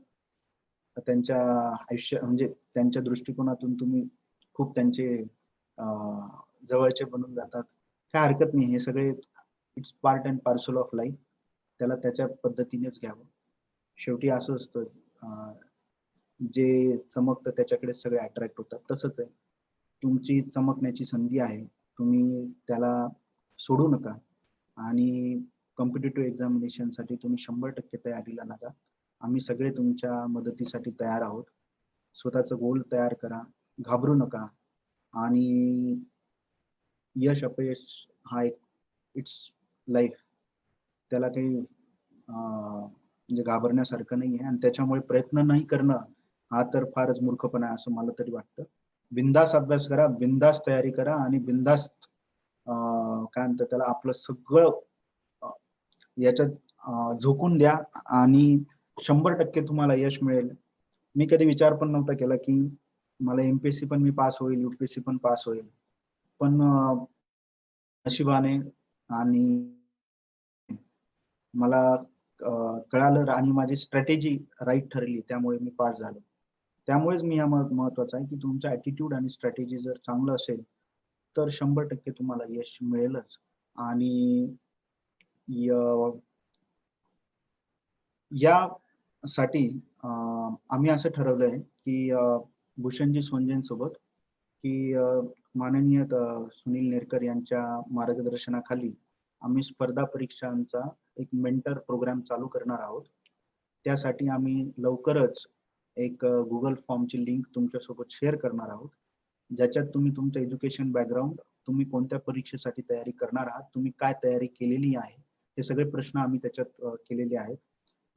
त्यांच्या आयुष्य म्हणजे त्यांच्या दृष्टिकोनातून तुम्ही खूप त्यांचे जवळचे बनून जातात. काय हरकत नाही, हे सगळे it's part and parcel of life. त्याला त्याच्या पद्धतीनेच घ्यावं. शेवटी असं असतं, जे चमकतं त्याच्याकडे सगळे अट्रॅक्ट होतात. तसंच आहे, तुमची चमकण्याची संधी आहे, तुम्ही त्याला सोडू नका आणि कॉम्पिटेटिव्ह एक्झामिनेशनसाठी तुम्ही 100% तयारीला लागा. आम्ही सगळे तुमच्या मदतीसाठी तयार आहोत. स्वतःचं गोल तयार करा, घाबरू नका. आणि यश अपयश हा एक इट्स लाईफ, त्याला काही म्हणजे घाबरण्यासारखं नाही आहे. आणि त्याच्यामुळे प्रयत्न नाही करणं हा तर फारच मूर्खपणा आहे असं मला तरी वाटतं. बिंदास अभ्यास करा, बिंदास तयारी करा आणि बिंदास काय म्हणतात त्याला, आपलं सगळं याच्यात झोकून द्या आणि 100% तुम्हाला यश मिळेल. मी कधी विचार पण नव्हता केला की मला MPSC पण मी पास होईल, UPSC पण पास होईल, पण नशिबाने आणि मला कळालं आणि माझी स्ट्रॅटेजी राईट ठरली, त्यामुळे मी पास झालो. त्यामुळेच मी हा महत्वाचं आहे की तुमचा ॲटिट्यूड आणि स्ट्रॅटेजी जर चांगलं असेल तर 100% तुम्हाला यश मिळेलच. आणि यासाठी आम्ही असं ठरवलंय की भूषणजी सोनजेंसोबत की माननीय सुनील नेरकर यांच्या मार्गदर्शनाखाली आम्ही स्पर्धा परीक्षांचा एक मेंटर प्रोग्राम चालू करणार आहोत. त्यासाठी आम्ही लवकरच एक गुगल फॉर्मची लिंक तुमच्यासोबत शेअर करणार आहोत, ज्याच्यात तुम्ही तुमचं एज्युकेशन बॅकग्राऊंड, तुम्ही कोणत्या परीक्षेसाठी तयारी करणार आहात, तुम्ही काय तयारी केलेली आहे, हे सगळे प्रश्न आम्ही त्याच्यात केलेले आहेत.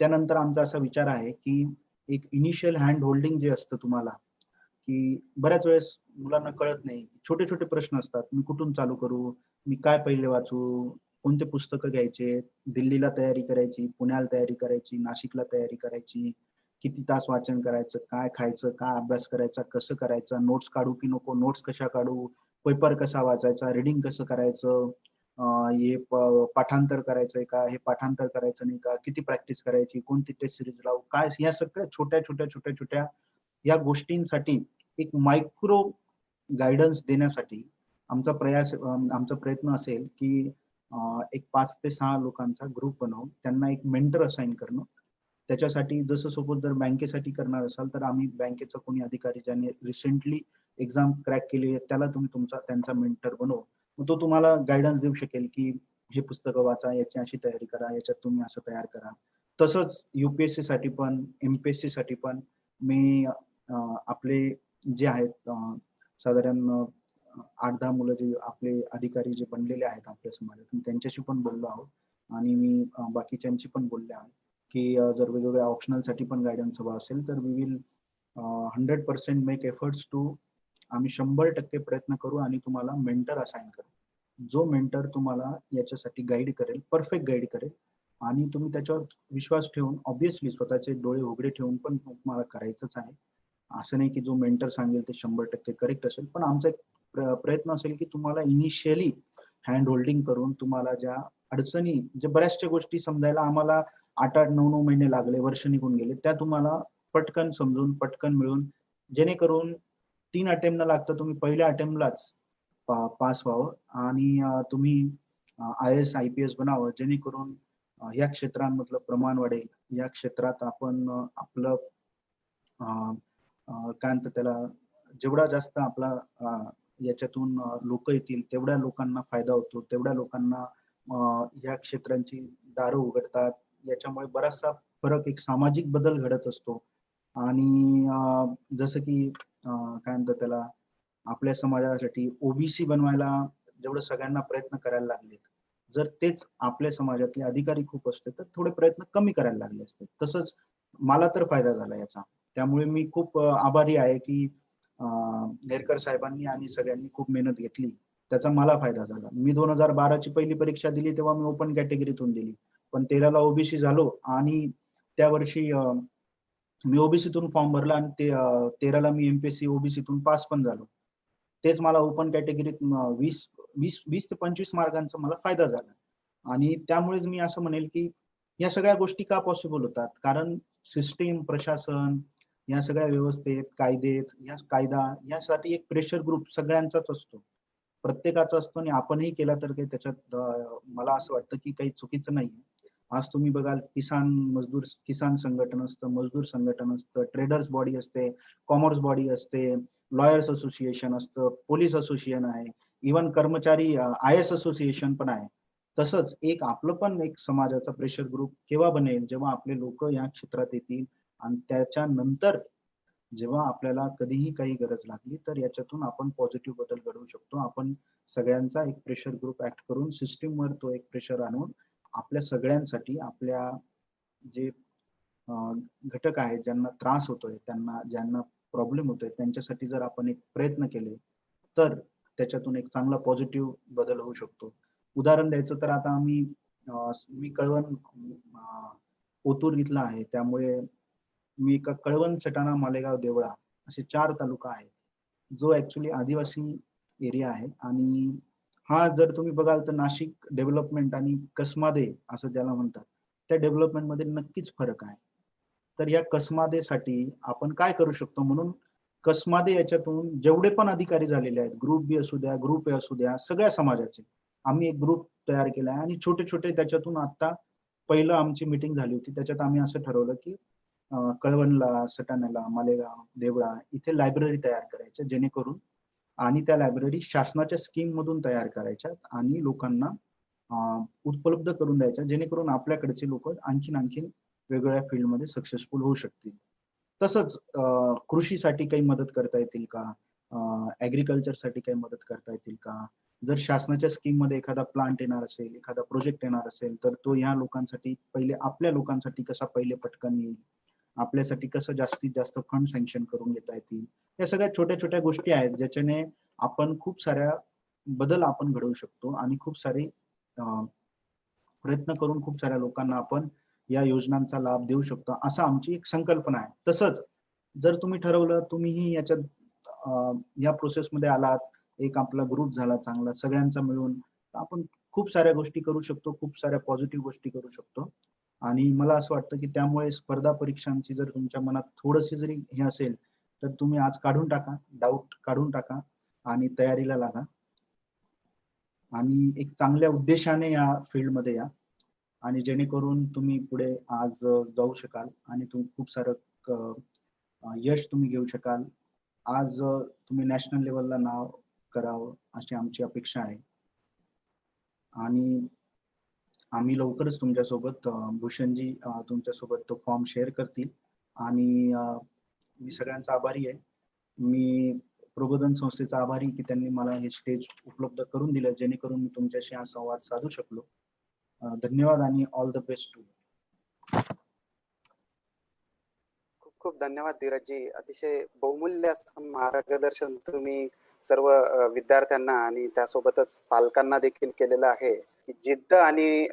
त्यानंतर आमचा असा विचार आहे की एक इनिशियल हँड होल्डिंग जे असतं तुम्हाला, की बऱ्याच वेळेस मुलांना कळत नाही, छोटे छोटे प्रश्न असतात, मी कुठून चालू करू, मी काय पहिले वाचू, कोणते पुस्तकं घ्यायचे, दिल्लीला तयारी करायची, पुण्याला तयारी करायची, नाशिकला तयारी करायची, किती तास वाचन करायचं, काय खायचं, काय अभ्यास करायचा, कसं करायचं, नोट्स काढू की नको, नोट्स कशा काढू, पेपर कसा वाचायचा, रिडिंग कसं करायचं, हे पाठांतर करायचंय का, हे पाठांतर करायचं नाही का, किती प्रॅक्टिस करायची, कोणती टेस्ट सिरीज लावू, काय, या सगळ्या छोट्या छोट्या छोट्या छोट्या या गोष्टींसाठी एक मायक्रो गायडन्स देण्यासाठी आमचा प्रयत्न असेल की एक 5 ते 6 लोकांचा ग्रुप बनवून त्यांना एक मेंटर असाइन करणं. त्याच्यासाठी जसं सपोज जर बँकेसाठी करणार असाल तर आम्ही बँकेचा कोणी अधिकारी ज्याने रिसेंटली एक्झाम क्रॅक केली आहे त्याला तुम्ही त्यांचा मेंटर बनवू. मग तो तुम्हाला गायडन्स देऊ शकेल की हे पुस्तकं वाचा, याची अशी तयारी करा, याच्यात तुम्ही असं तयार करा. तसंच UPSC साठी पण MPSC साठी पण मी आपले जे आहेत साधारण 8-10 मुलं जे आपले अधिकारी जे बनलेले आहेत आपल्या समाजातून त्यांच्याशी पण बोललो आहोत आणि मी बाकीच्यांशी पण बोलले आहे की जर वेगवेगळ्या ऑप्शनलसाठी पण गायडन्स हवा असेल तर we will 100% make efforts to आम्ही 100% प्रयत्न करू आणि तुम्हाला मेंटर असाइन करू. जो मेंटर तुम्हाला याच्यासाठी गाईड करेल, परफेक्ट गाईड करेल आणि तुम्ही त्याच्यावर विश्वास ठेवून ऑब्व्हियसली स्वतःचे डोळे उघडे ठेवून पण तुम्हाला करायचंच आहे. असं नाही की जो मेंटर सांगेल ते 100% करेक्ट असेल, पण आमचा एक प्रयत्न असेल की तुम्हाला इनिशियली हँड होल्डिंग करून तुम्हाला ज्या अडचणी, जे बऱ्याचशा गोष्टी समजायला आम्हाला 8-8, 9-9 महिने लागले, वर्ष निघून गेले, त्या तुम्हाला पटकन समजून, पटकन मिळून, जेणेकरून 3 अटेम्प्ट न लागता तुम्ही पहिल्या अटेम्प्टलाच पास व्हावं आणि तुम्ही IAS, IPS बनावं, जेणेकरून या क्षेत्रांमधलं प्रमाण वाढेल. या क्षेत्रात आपण आपलं काय म्हणतात त्याला, जेवढा जास्त आपला याच्यातून लोक येतील तेवढ्या लोकांना फायदा होतो, तेवढ्या लोकांना या क्षेत्रांची दारं उघडतात. याच्यामुळे बराचसा फरक, एक सामाजिक बदल घडत असतो. आणि जसं की काय म्हणतात त्याला, आपल्या समाजासाठी OBC बनवायला जेवढं सगळ्यांना प्रयत्न करायला लागले, जर तेच आपल्या समाजातले अधिकारी खूप असते तर थोडे प्रयत्न कमी करायला लागले असते. तसंच मला तर फायदा झाला याचा. त्यामुळे मी खूप आभारी आहे की नेरकर साहेबांनी आणि सगळ्यांनी खूप मेहनत घेतली, त्याचा मला फायदा झाला. मी 2012 ची पहिली परीक्षा दिली तेव्हा मी ओपन कॅटेगरीतून दिली, पण 13 ला OBC झालो आणि त्या वर्षी मी OBCतून फॉर्म भरला आणि 13 ला मी MPSC OBCतून पास पण झालो. तेच मला ओपन कॅटेगरीत 20 ते 25 मार्कांचा मला फायदा झाला. आणि त्यामुळेच मी असं म्हणेल की या सगळ्या गोष्टी का पॉसिबल होतात, कारण सिस्टीम, प्रशासन, या सगळ्या व्यवस्थेत, कायदा यासाठी एक प्रेशर ग्रुप सगळ्यांचाच असतो, प्रत्येकाचा असतो. आणि आपणही केला तर काही त्याच्यात मला असं वाटतं की काही चुकीचं नाही. आज तुम्ही बघाल किसान संघटन असतं, मजदूर संघटन असतं, ट्रेडर्स बॉडी असते, कॉमर्स बॉडी असते, लॉयर्स असोसिएशन असतं, पोलीस असोसिएशन आहे, इव्हन कर्मचारी IAS असोसिएशन पण आहे. तसंच एक आपलं पण एक समाजाचा प्रेशर ग्रुप केव्हा बनेल, जेव्हा आपले लोक या क्षेत्रात येतील आणि त्याच्यानंतर जेव्हा आपल्याला कधीही काही गरज लागली तर याच्यातून आपण पॉझिटिव्ह बदल घडवू शकतो. आपण सगळ्यांचा एक प्रेशर ग्रुप ऍक्ट करून सिस्टीमवर तो एक प्रेशर आणून आपल्या सगळ्यांसाठी, आपल्या जे घटक आहेत ज्यांना त्रास होतोय, ज्यांना प्रॉब्लेम होतोय, त्यांच्यासाठी जर आपण एक प्रयत्न केले तर त्याच्यातून एक चांगला पॉझिटिव्ह बदल होऊ शकतो. उदाहरण द्यायचं तर आता मी कळवण ओतूर इथला आहे, त्यामुळे मी एका कळवण, सटाणा, मालेगाव, देवळा असे 4 तालुका आहेत, जो ऍक्च्युली आदिवासी एरिया आहे. आणि हा जर तुम्ही बघाल तर नाशिक डेव्हलपमेंट आणि कसमादे असं ज्याला म्हणतात, त्या डेव्हलपमेंटमध्ये नक्कीच फरक आहे. तर या कसमादेसाठी आपण काय करू शकतो, म्हणून कसमादे याच्यातून जेवढे पण अधिकारी झालेले आहेत, ग्रुप बी असू द्या, ग्रुप ए असू द्या, सगळ्या समाजाचे आम्ही एक ग्रुप तयार केला आहे. आणि छोटे छोटे त्याच्यातून आता पहिलं आमची मीटिंग झाली होती, त्याच्यात आम्ही असं ठरवलं की कळवणला, सटाण्याला, मालेगाव, देवळा इथे लायब्ररी तयार करायच्या, जेणेकरून, आणि त्या लायब्ररी शासनाच्या स्कीम मधून तयार करायच्या आणि लोकांना उपलब्ध करून द्यायच्या, जेणेकरून आपल्याकडचे लोक आणखीन वेगवेगळ्या फील्डमध्ये सक्सेसफुल होऊ शकतील. तसंच कृषीसाठी काही मदत करता येतील का, ऍग्रिकल्चरसाठी काही मदत करता येतील का, जर शासनाच्या स्कीम मध्ये एखादा प्लांट येणार असेल, एखादा प्रोजेक्ट येणार असेल, तर तो या लोकांसाठी पहिले, आपल्या लोकांसाठी कसा पहिले पटकन येईल, आपल्यासाठी कसं जास्तीत जास्त फंड सँक्शन करून घेता येतील. या सगळ्या छोट्या छोट्या गोष्टी आहेत ज्याच्याने आपण खूप साऱ्या बदल आपण घडवू शकतो आणि खूप सारे प्रयत्न करून खूप साऱ्या लोकांना आपण या योजनांचा लाभ देऊ शकतो, असं आमची एक संकल्पना आहे. तसंच जर तुम्ही ठरवलं, तुम्हीही याच्यात या प्रोसेसमध्ये आलात, एक आपला ग्रुप झाला चांगला सगळ्यांचा मिळून, तर आपण खूप साऱ्या गोष्टी करू शकतो, खूप साऱ्या पॉझिटिव्ह गोष्टी करू शकतो. आणि मला असं वाटतं की त्यामुळे स्पर्धा परीक्षांची जर तुमच्या मनात थोडीशी जरी हे असेल तर तुम्ही आज काढून टाका, डाऊट काढून टाका आणि तयारीला लागा आणि एक चांगल्या उद्देशाने या फील्डमध्ये या आणि जेणेकरून तुम्ही पुढे आज जाऊ शकाल आणि तुम्ही खूप सारं यश तुम्ही घेऊ शकाल. आज तुम्ही नॅशनल लेवलला नाव करावं अशी आमची अपेक्षा आहे आणि आम्ही लवकरच तुमच्यासोबत भूषणजी तुमच्यासोबत तो फॉर्म शेअर करतील आणि मी सगळ्यांचा आभारी आहे. मी प्रबोधन संस्थेचा आभारी की त्यांनी मला हे स्टेज उपलब्ध करून दिलं जेणेकरून मी तुमच्याशी हा संवाद साधू शकलो. धन्यवाद आणि ऑल द बेस्ट टू. खूप खूप धन्यवाद धीरजजी. अतिशय बहुमूल्य असं मार्गदर्शन तुम्ही सर्व विद्यार्थ्यांना आणि त्यासोबतच पालकांना देखील केलेलं आहे. की जिद्द आणि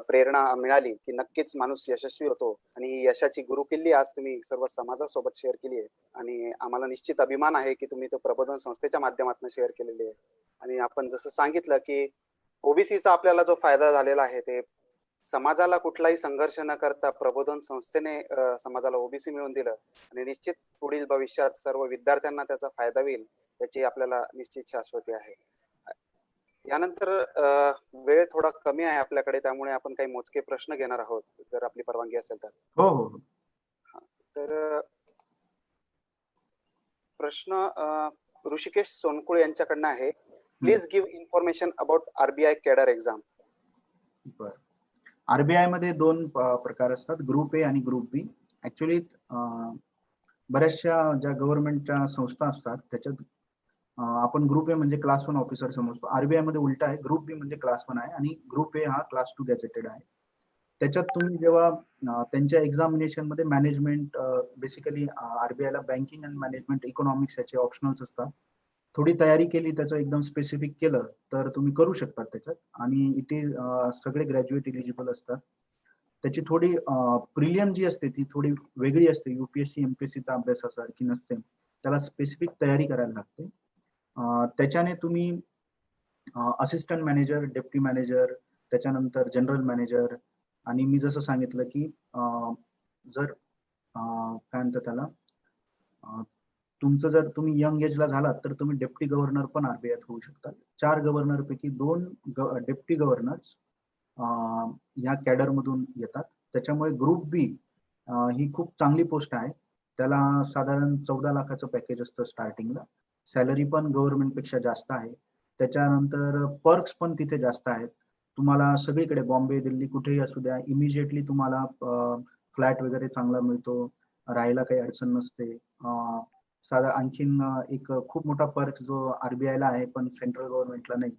प्रेरणा मिळाली की नक्कीच माणूस यशस्वी होतो आणि ही यशाची गुरुकिल्ली आज तुम्ही सर्व समाजासोबत शेअर केली आहे आणि आम्हाला निश्चित अभिमान आहे की तुम्ही तो प्रबोधन संस्थेच्या माध्यमातून शेअर केलेली आहे. आणि आपण जसं सांगितलं की ओबीसीचा आपल्याला जो फायदा झालेला आहे ते समाजाला कुठलाही संघर्ष न करता प्रबोधन संस्थेने समाजाला ओबीसी मिळवून दिलं आणि निश्चित पुढील भविष्यात सर्व विद्यार्थ्यांना त्याचा फायदा होईल याची आपल्याला निश्चित शाश्वती आहे. यानंतर वेळ थोडा कमी आहे आपल्याकडे त्यामुळे आपण काही मोजके प्रश्न घेणार आहोत जर आपली परवानगी असेल तर. हो हो हो. तर प्रश्न ऋषिकेश सोनकुळ यांच्याकडनं आहे. Please give information about RBI cadre exam. बरं. आरबीआय मध्ये दोन प्रकार असतात, ग्रुप ए आणि ग्रुप बी. ऍक्च्युली बऱ्याचशा ज्या गव्हर्नमेंटच्या संस्था असतात त्याच्यात आपण ग्रुप ए म्हणजे क्लास 1 ऑफिसर समजतो. आरबीआय मध्ये उलट आहे, ग्रुप बी म्हणजे क्लास 1 आहे आणि ग्रुप ए हा क्लास 2 गॅझेटेड आहे. त्याच्यात तुम्ही जेव्हा त्यांच्या एक्झामिनेशन मध्ये मॅनेजमेंट बेसिकली आरबीआय ला बँकिंग अँड मॅनेजमेंट इकॉनॉमिक्स याचे ऑप्शनल्स असतात. थोडी तयारी केली त्याचं एकदम स्पेसिफिक केलं तर तुम्ही करू शकता त्याच्यात आणि इट इज सगळे ग्रॅज्युएट इलिजिबल असतात. त्याची थोडी प्रिलियम जी असते ती थोडी वेगळी असते. युपीएससी एमपीएससीचा अभ्यासासारखी नसते, त्याला स्पेसिफिक तयारी करायला लागते. त्याच्याने तुम्ही असिस्टंट मॅनेजर, डेप्टी मॅनेजर, त्याच्यानंतर जनरल मॅनेजर आणि मी जसं सांगितलं की जर काय म्हणतात त्याला तुमचं जर तुम्ही यंग एजला झालात तर तुम्ही डेप्टी गव्हर्नर पण आरबीआयत होऊ शकता. 4 गव्हर्नर पैकी 2 डेप्टी गव्हर्नर्स ह्या कॅडर मधून येतात. त्याच्यामुळे ग्रुप बी ही खूप चांगली पोस्ट आहे. त्याला साधारण 14 लाखाचं पॅकेज असतं स्टार्टिंगला. सॅलरी पण गव्हर्नमेंट पेक्षा जास्त आहे. त्याच्यानंतर पर्क्स पण तिथे जास्त आहेत. तुम्हाला सगळीकडे बॉम्बे, दिल्ली कुठेही असू द्या इमिजिएटली तुम्हाला फ्लॅट वगैरे चांगला मिळतो, राहायला काही अडचण नसते. साधा आणखीन एक खूप मोठा पर्क जो आरबीआयला आहे पण सेंट्रल गव्हर्नमेंटला नाही,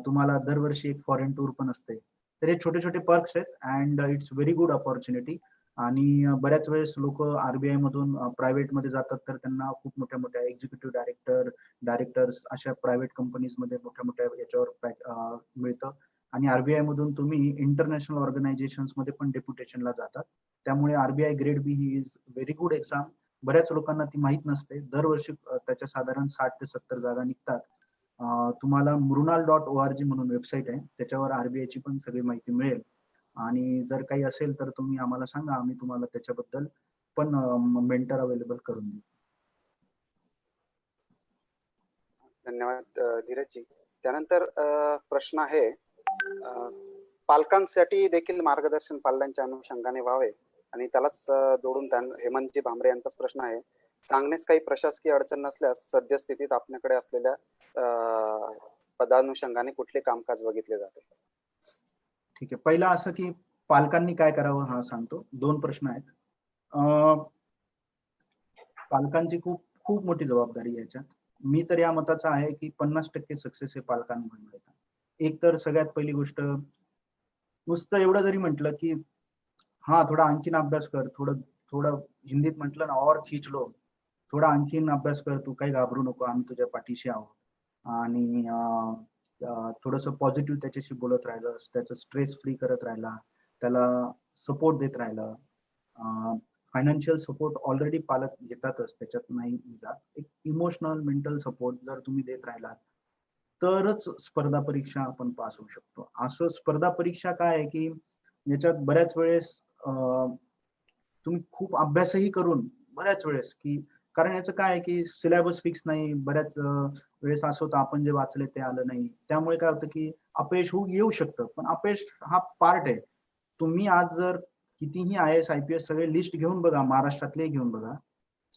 तुम्हाला दरवर्षी एक फॉरेन टूर पण असते. तर हे छोटे छोटे पर्क्स आहेत and it's very good opportunity. आणि बऱ्याच वेळेस लोक आरबीआय मधून प्रायव्हेट मध्ये जातात तर त्यांना खूप मोठ्या मोठ्या एक्झिक्युटिव्ह डायरेक्टर्स अशा प्रायव्हेट कंपनीज मध्ये मोठ्या मोठ्या याच्यावर मिळतं आणि आरबीआय मधून तुम्ही इंटरनॅशनल ऑर्गनायझेशन मध्ये पण डेप्युटेशनला जातात. त्यामुळे आरबीआय ग्रेड बी ही इज व्हेरी गुड एक्झाम. बऱ्याच लोकांना ती माहित नसते. दरवर्षी त्याच्या साधारण 60 ते 70 जागा निघतात. तुम्हाला mrunal.org म्हणून वेबसाईट आहे, त्याच्यावर आरबीआय ची पण सगळी माहिती मिळेल आणि जर काही असेल तर तुम्ही आम्हाला सांगा, आम्ही तुम्हाला त्याच्याबद्दल पण मेंटर अवेलेबल करून देऊ. धन्यवाद धीरजजी. त्यानंतर प्रश्न आहे पालकांसाठी देखील मार्गदर्शन पाल्यांच्या अनुषंगाने व्हावे आणि त्यालाच जोडून हेमंतजी भामरे यांचाच प्रश्न आहे. सांगण्यास काही प्रशासकीय अडचण नसल्यास सद्यस्थितीत आपल्याकडे असलेल्या पदानुषंगाने कुठले कामकाज बघितले जाते? ठीक आहे. पहिला असं की पालकांनी काय करावं हा सांगतो. 2 प्रश्न आहेत. पालकांची खूप खूप मोठी जबाबदारी याच्यात. मी तर या मताचा आहे की 50% सक्सेस हे पालकांमुळे मिळतं. एक तर सगळ्यात पहिली गोष्ट नुसतं एवढं जरी म्हटलं की हा थोडा आणखीन अभ्यास कर, थोडं हिंदीत म्हटलं ना और खींच लो, थोडा आणखीन अभ्यास कर, तू काही घाबरू नको, आम्ही तुझ्या पाठीशी आहोत आणि थोडंसं पॉझिटिव्ह त्याच्याशी बोलत राहिलं, त्याचं स्ट्रेस फ्री करत राहिला, त्याला सपोर्ट देत राहिलं. फायनान्शियल सपोर्ट ऑलरेडी पालक घेतातच, त्याच्यात नाही जात. एक इमोशनल मेंटल सपोर्ट जर तुम्ही देत राहिलात तरच स्पर्धा परीक्षा आपण पास होऊ शकतो. असं स्पर्धा परीक्षा काय आहे की याच्यात बऱ्याच वेळेस तुम्ही खूप अभ्यासही करून बऱ्याच वेळेस की कारण याचं काय आहे की सिलेबस फिक्स नाही, बऱ्याच वेळेस असं होतं आपण जे वाचले ते आलं नाही, त्यामुळे काय होतं की अपयश येऊ शकतं. पण अपयश हा पार्ट आहे. तुम्ही आज जर कितीही IAS IPS सगळे लिस्ट घेऊन बघा, महाराष्ट्रातले घेऊन बघा,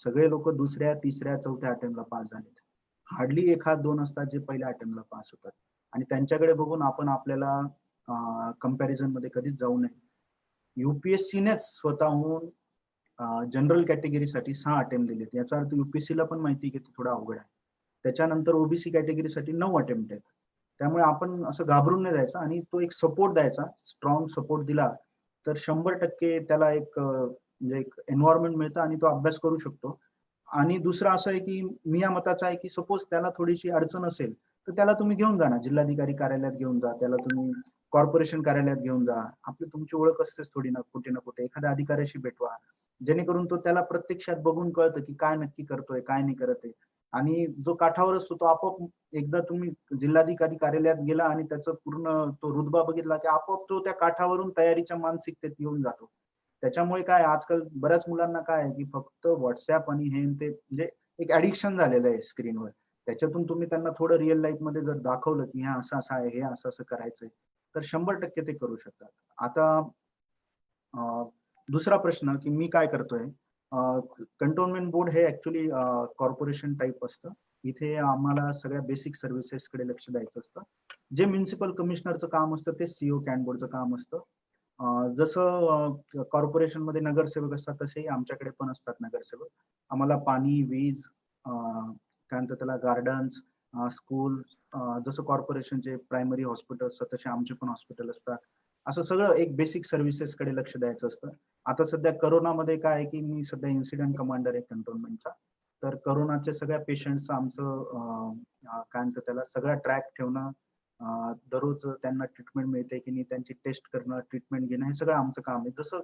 सगळे लोक दुसऱ्या तिसऱ्या चौथ्या अटेम्प्टला पास झालेत. हार्डली एखाद दोन असतात जे पहिल्या अटेम्प्टला पास होतात, आणि त्यांच्याकडे बघून आपण आपल्याला कंपॅरिझन मध्ये कधीच जाऊ नये. युपीएससीनेच स्वतःहून जनरल कॅटेगरीसाठी 6 अटेम्प्ट दिलेत. याचा अर्थ युपीएससीला पण माहिती की ते थोडं अवघड आहे. त्याच्यानंतर ओबीसी कॅटेगरीसाठी 9 अटेम्प्ट आहेत. त्यामुळे आपण असं घाबरून नाही जायचं आणि तो एक सपोर्ट द्यायचा, स्ट्रॉंग सपोर्ट दिला तर 100% त्याला एक म्हणजे एक एन्व्हायरमेंट मिळतं आणि तो अभ्यास करू शकतो. आणि दुसरं असं आहे की मी या मताचा आहे की सपोज त्याला थोडीशी अडचण असेल तर त्याला तुम्ही घेऊन जा ना, जिल्हाधिकारी कार्यालयात घेऊन जा, त्याला तुम्ही कॉर्पोरेशन कार्यालयात घेऊन जा. आपली तुमची ओळख असतेच थोडी ना कुठे ना कुठे, एखाद्या अधिकाऱ्याशी भेटवा, जेणेकरून तो त्याला प्रत्यक्षात बघून कळतं की काय नक्की करतोय काय नाही करत आहे. आणि जो काठावर असतो तो आपोआप, एकदा तुम्ही जिल्हाधिकारी कार्यालयात गेला आणि त्याचं पूर्ण तो रुतबा बघितला की आपोआप तो त्या काठावरून तयारीच्या मानसिकतेत येऊन जातो. त्याच्यामुळे काय आजकाल बऱ्याच मुलांना काय आहे की फक्त व्हॉट्सअप आणि हे ते म्हणजे एक ऍडिक्शन झालेलं आहे स्क्रीनवर. त्याच्यातून तुम्ही त्यांना थोडं रिअल लाईफ मध्ये जर दाखवलं की हे असं असं आहे, हे असं असं करायचंय, तर 100% ते करू शकतात. आता दुसरा प्रश्न की मी काय करतोय. कंटोन्मेंट बोर्ड हे ऍक्च्युली कॉर्पोरेशन टाईप असतं. इथे आम्हाला सगळ्या बेसिक सर्व्हिसेसकडे लक्ष द्यायचं असतं. जे म्युन्सिपल कमिशनरचं काम असतं ते सीओ कॅनबोर्डचं काम असतं. जसं कॉर्पोरेशन मध्ये नगरसेवक असतात तसेही आमच्याकडे पण असतात नगरसेवक. आम्हाला पाणी, वीज, काय म्हणतात त्याला, गार्डन्स, स्कूल, जसं कॉर्पोरेशनचे प्रायमरी हॉस्पिटल असतात तसे आमचे पण हॉस्पिटल असतात. असं सगळं एक बेसिक सर्व्हिसेसकडे लक्ष द्यायचं असतं. आता सध्या करोनामध्ये काय आहे की मी सध्या इन्सिडेंट कमांडर आहे कंटोन्मेंटचा. तर करोनाच्या सगळ्या पेशंटचं आमचं काय म्हणतात त्याला सगळा ट्रॅक ठेवणं, दररोज त्यांना ट्रीटमेंट मिळते की नाही त्यांची टेस्ट करणं, ट्रीटमेंट घेणं, हे सगळं आमचं काम आहे. जसं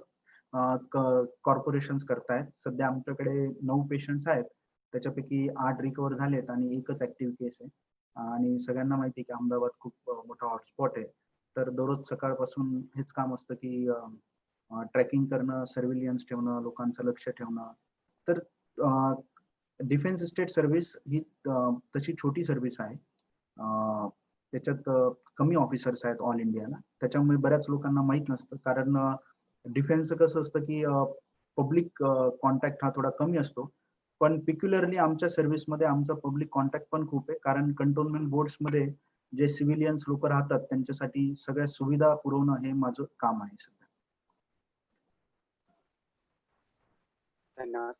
कॉर्पोरेशन करतायत. सध्या आमच्याकडे 9 पेशंट्स आहेत, त्याच्यापैकी 8 रिकवर झालेत आणि एकच ऍक्टिव्ह केस आहे. आणि सगळ्यांना माहिती आहे की अहमदाबाद खूप मोठा हॉटस्पॉट आहे. तर दररोज सकाळपासून हेच काम असतं की ट्रॅकिंग करणं, सर्व्हिलियन्स ठेवणं, लोकांचं लक्ष ठेवणं. तर डिफेन्स स्टेट सर्व्हिस ही तशी छोटी सर्व्हिस आहे. त्याच्यात कमी ऑफिसर्स आहेत ऑल इंडियाला, त्याच्यामुळे बऱ्याच लोकांना माहित नसतं. कारण डिफेन्सचं कसं असतं की पब्लिक कॉन्टॅक्ट हा थोडा कमी असतो. पण पिक्युलरली आमच्या सर्व्हिसमध्ये आमचा पब्लिक कॉन्टॅक्ट पण खूप आहे, कारण कंटोन्मेंट बोर्ड्समध्ये जे सिव्हिलियन्स लोक राहतात त्यांच्यासाठी सगळ्या सुविधा पुरवणं हे माझं काम आहे सध्या. धन्यवाद.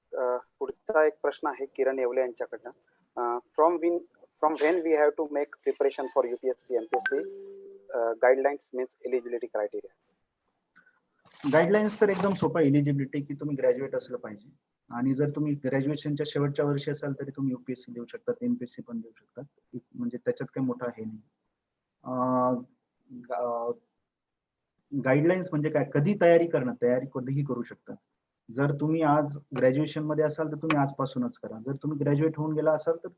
पुढचा एक प्रश्न आहे किरण येवले यांच्याकडनं. From when we have to make preparation for UPSC MPSC guidelines means eligibility criteria. Guidelines तर एकदम सोपा, एलिजिबिलिटी की तुम्ही ग्रॅज्युएट असलं पाहिजे. आणि जर तुम्ही ग्रॅज्युएशनच्या शेवटच्या वर्षी असाल तरी तुम्ही UPSC देऊ शकतात, MPSC पण देऊ शकतात. म्हणजे त्याच्यात काही मोठा हे नाही. गाईडलाईन्स म्हणजे काय, कधी तयारी करणं, तयारी कधीही करू शकतात. जर तुम्ही आज ग्रॅज्युएशन मध्ये असाल तर तुम्ही आजपासूनच करा. जर तुम्ही ग्रॅज्युएट होऊन गेला असाल तर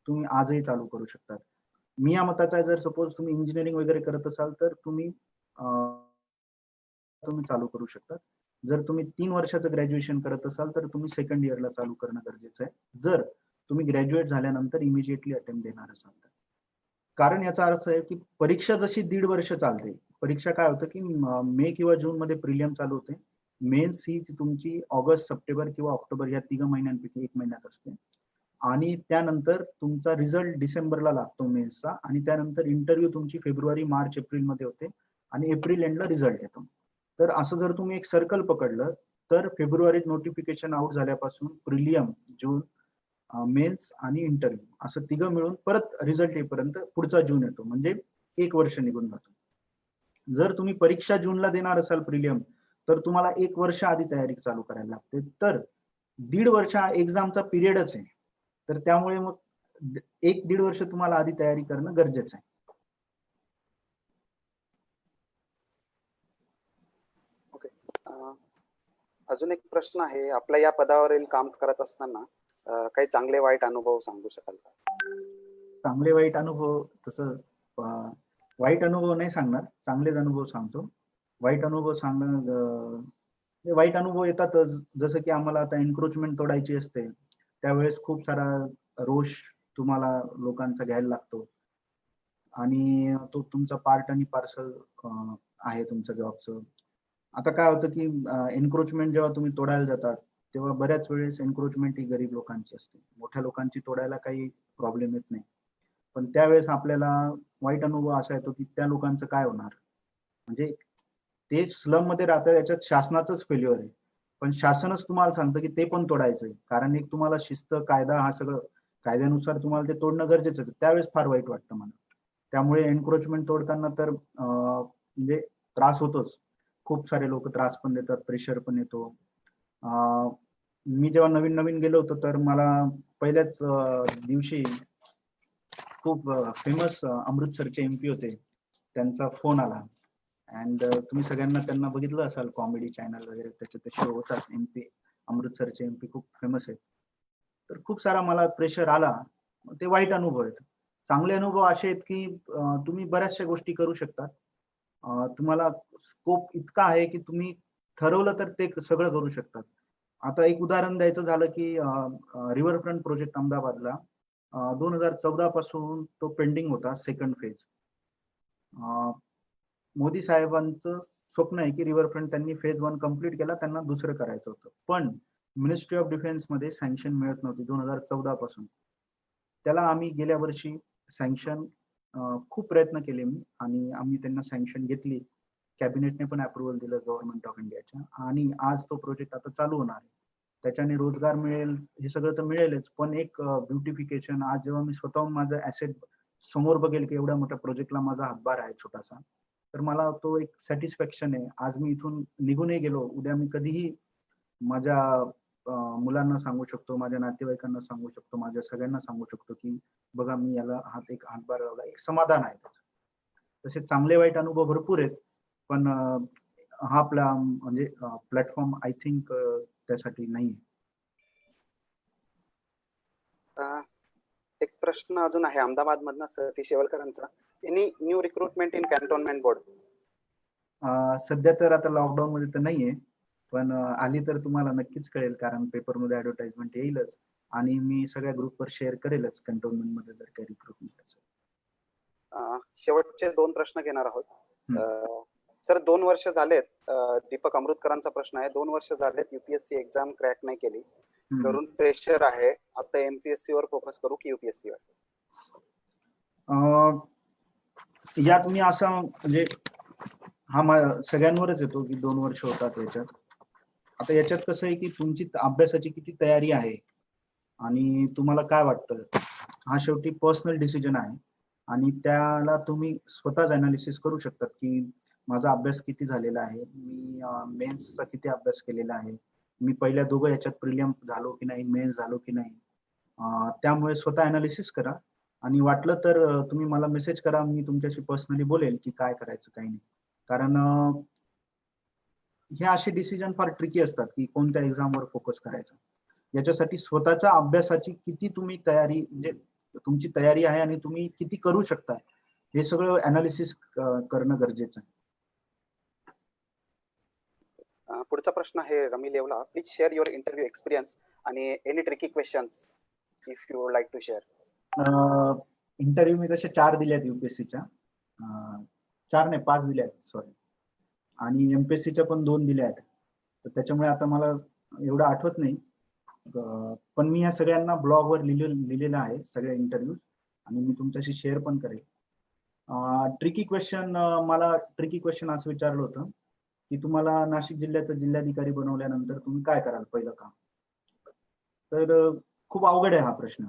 तुम्ही आजही चालू करू शकतात. मी या मताचा आहे, जर सपोज तुम्ही इंजिनिअरिंग वगैरे करत असाल तर तुम्ही चालू करू शकता. जर तुम्ही 3 वर्षाचं ग्रॅज्युएशन करत असाल तर तुम्ही सेकंड इयरला चालू करणं गरजेचं आहे, जर तुम्ही ग्रॅज्युएट झाल्यानंतर इमिजिएटली अटेम्प्ट देणार असाल तर. कारण याचा अर्थ आहे की परीक्षा जशी 1.5 वर्ष चालते, परीक्षा काय होतं की मे किंवा जून मध्ये प्रिलियम चालू होते. मेन्स ही तुमची ऑगस्ट, सप्टेंबर किंवा ऑक्टोबर या 3 महिन्यांपैकी 1 महिन्यात असते. आणि त्यानंतर तुमचा रिझल्ट डिसेंबरला लागतो मेन्सचा, आणि त्यानंतर इंटरव्ह्यू तुमची फेब्रुवारी, मार्च, एप्रिल मध्ये होते आणि एप्रिल एंडला रिझल्ट येतो. तर असं जर तुम्ही एक सर्कल पकडलं तर फेब्रुवारीत नोटिफिकेशन आउट झाल्यापासून प्रिलियम, जून, मेन्स आणि इंटरव्ह्यू असं 3 मिळून परत रिझल्ट येईपर्यंत पुढचा जून येतो, म्हणजे 1 वर्ष निघून जातो. जर तुम्ही परीक्षा जूनला देणार असाल प्रिलियम तर तुम्हाला 1 वर्ष आधी तयारी चालू करायला लागते. तर 1.5 वर्ष हा एक्झामचा पिरियडच आहे. तर त्यामुळे मग 1-1.5 वर्ष तुम्हाला आधी तयारी करणं गरजेचं आहे. ओके. अजून एक प्रश्न आहे, आपल्या या पदावरील काम करत असताना काही चांगले वाईट अनुभव सांगू शकाल का? चांगले वाईट अनुभव तसं वाईट अनुभव नाही सांगणार, चांगलेच अनुभव सांगतो. वाईट अनुभव सांगणं, वाईट अनुभव येतातच. जसं की आम्हाला आता एन्क्रोचमेंट तोडायची असते त्यावेळेस खूप सारा रोष तुम्हाला लोकांचा घ्यायला लागतो आणि तो तुमचा पार्ट आणि पार्सल आहे तुमच्या जॉबचं. आता काय होतं की एन्क्रोचमेंट जेव्हा तुम्ही तोडायला जातात तेव्हा बऱ्याच वेळेस एन्क्रोचमेंट ही गरीब लोकांची असते. मोठ्या लोकांची तोडायला काही प्रॉब्लेम येत नाही. पण त्यावेळेस आपल्याला वाईट अनुभव असा येतो की त्या लोकांचं काय होणार? म्हणजे ते स्लम मध्ये राहतात, याच्यात शासनाचंच फेल्युअर आहे. पण शासनच तुम्हाला सांगतं की ते पण तोडायचंय. कारण एक तुम्हाला शिस्त, कायदा हा सगळं कायद्यानुसार तुम्हाला ते तोडणं गरजेचं आहे. त्यावेळेस फार वाईट वाटतं मला. त्यामुळे एन्क्रोचमेंट तोडताना तर म्हणजे त्रास होतोच. खूप सारे लोक त्रास पण देतात, प्रेशर पण येतो. मी जेव्हा नवीन नवीन गेलो होतो तर मला पहिल्याच दिवशी खूप फेमस अमृतसरचे एमपी होते, त्यांचा फोन आला. अँड तुम्ही सगळ्यांना त्यांना बघितलं असाल, कॉमेडी चॅनल वगैरे त्याचे ते शो होतात. एमपी अमृतसरचे एमपी खूप फेमस आहेत. तर खूप सारा मला प्रेशर आला. ते वाईट अनुभव आहेत. चांगले अनुभव असे आहेत की तुम्ही बऱ्याचशा गोष्टी करू शकता. तुम्हाला स्कोप इतका आहे की तुम्ही ठरवलं तर ते सगळं करू शकतात. आता एक उदाहरण द्यायचं झालं की रिव्हरफ्रंट प्रोजेक्ट अहमदाबादला 2014 पासून तो पेंडिंग होता, सेकंड फेज. मोदी साहेबांचं स्वप्न आहे की रिव्हरफ्रंट त्यांनी फेज 1 कंप्लीट केला, त्यांना दुसरं करायचं होतं. पण मिनिस्ट्री ऑफ डिफेन्स मध्ये सँक्शन मिळत नव्हती 2014 पासून. त्याला आम्ही गेल्या वर्षी सँक्शन खूप प्रयत्न केले मी आणि आम्ही त्यांना सँक्शन घेतली. कॅबिनेटने पण अप्रुव्हल दिलं गव्हर्नमेंट ऑफ इंडियाच्या आणि आज तो प्रोजेक्ट आता चालू होणार आहे. त्याच्याने रोजगार मिळेल, हे सगळं तर मिळेलच, पण एक ब्युटिफिकेशन, आज जेव्हा मी स्वतःहून माझं ॲसेट समोर बघेल की एवढ्या मोठ्या प्रोजेक्टला माझा हातभार आहे छोटासा, तर मला तो एक सॅटिस्फॅक्शन आहे. आज मी इथून निघूनही गेलो, उद्या मी कधीही माझ्या मुलांना सांगू शकतो, माझ्या नातेवाईकांना सांगू शकतो, माझ्या सगळ्यांना सांगू शकतो की बघा मी याला एक हातभार लावला, एक समाधान आहे त्याचं. तसे चांगले वाईट अनुभव भरपूर आहेत, पण हा आपला म्हणजे प्लॅटफॉर्म आय थिंक त्यासाठी नाही. एक प्रश्न अजून आहे अहमदाबाद मधनं सतीश शेवलकरांचा. Any new recruitment in cantonment board? सध्या तर आता लॉकडाऊन मध्ये तर नाहीये, पण आली तर तुम्हाला नक्कीच कळेल, कारण पेपरमध्ये ऍडव्हर्टाइजमेंट येईलच आणि मी सगळ्या ग्रुपवर शेअर करेलच कॅन्टोन्मेंट मध्ये जर काही रिक्रुटमेंट असेल. शेवटचे 2 प्रश्न घेणार आहोत. सर 2 वर्ष झालेत, दीपक अमृतकरांचा प्रश्न आहे. 2 वर्ष झालेत युपीएससी एक्झाम क्रॅक नाही केली. घरून प्रेशर आहे. आता एमपीएससी वर फोकस करू की युपीएससी वर? यात मी असं म्हणजे हा सगळ्यांवरच येतो की 2 वर्ष होतात याच्यात. आता याच्यात कसं आहे की तुमची अभ्यासाची किती तयारी आहे आणि तुम्हाला काय वाटतं, हा शेवटी पर्सनल डिसिजन आहे आणि त्याला तुम्ही स्वतःच अनालिसिस करू शकतात की माझा अभ्यास किती झालेला आहे, मी मेन्सचा किती अभ्यास केलेला आहे, मी पहिल्या दोघं याच्यात प्रिलियम झालो की नाही, मेन्स झालो की नाही. त्यामुळे स्वतः अनालिसिस करा आणि वाटलं तर तुम्ही मला मेसेज करा, मी तुमच्याशी पर्सनली बोलेल की काय करायचं काही नाही. कारण हे असे डिसिजन फार ट्रिकी असतात की कोणत्या एक्झामवर फोकस करायचा. याच्यासाठी स्वतःच्या अभ्यासाची किती तुम्ही तयारी, म्हणजे तुमची तयारी आहे आणि तुम्ही किती करू शकता, हे सगळं अनालिसिस करणं गरजेचं आहे. पुढचा प्रश्न आहे रमी लेवला. Please share your interview experience आणि any tricky questions if you would like to share. Interview मी तसे 4 दिल्यात युपीएससीच्या, 4 नाही 5 दिल्या आहेत, सॉरी, आणि एमपीएससीच्या पण 2 दिल्या आहेत. तर त्याच्यामुळे आता मला एवढं आठवत नाही, पण मी या सगळ्यांना ब्लॉगवर लिहिलेलं आहे सगळे इंटरव्ह्यूज आणि मी तुमच्याशी शेअर पण करेल. ट्रिकी क्वेश्चन, मला ट्रिकी क्वेश्चन असं विचारलं होतं की तुम्हाला नाशिक जिल्ह्याचा जिल्हाधिकारी बनवल्यानंतर तुम्ही काय कराल पहिलं काम. तर खूप अवघड आहे हा प्रश्न.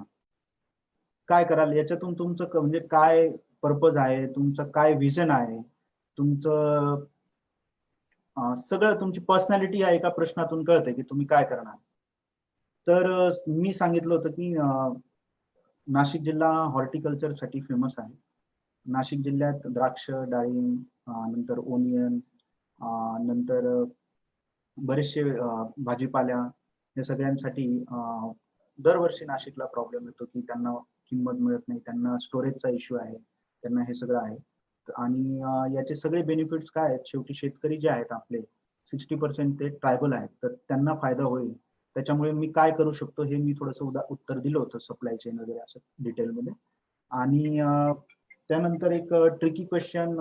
काय कराल याच्यातून तुमचं म्हणजे काय पर्पज आहे, तुमचं काय विजन आहे, तुमचं सगळं तुमची पर्सनॅलिटी या एका प्रश्नातून कळते की तुम्ही काय करणार. तर मी सांगितलं होतं की नाशिक जिल्हा हॉर्टिकल्चर साठी फेमस आहे. नाशिक जिल्ह्यात द्राक्ष, डाळिंब, नंतर ओनियन, नंतर बरेचसे भाजीपाल्या, या सगळ्यांसाठी दरवर्षी नाशिकला प्रॉब्लेम येतो की त्यांना किंमत मिळत नाही, त्यांना स्टोरेजचा इश्यू आहे, त्यांना हे सगळं आहे. आणि याचे सगळे बेनिफिट्स काय आहेत, शेवटी शेतकरी जे आहेत आपले 60% ते ट्रायबल आहेत, तर त्यांना फायदा होईल. त्याच्यामुळे मी काय करू शकतो हे मी थोडंसं उत्तर दिलं होतं सप्लाय चेन वगैरे असं डिटेलमध्ये. आणि त्यानंतर एक ट्रिकी क्वेश्चन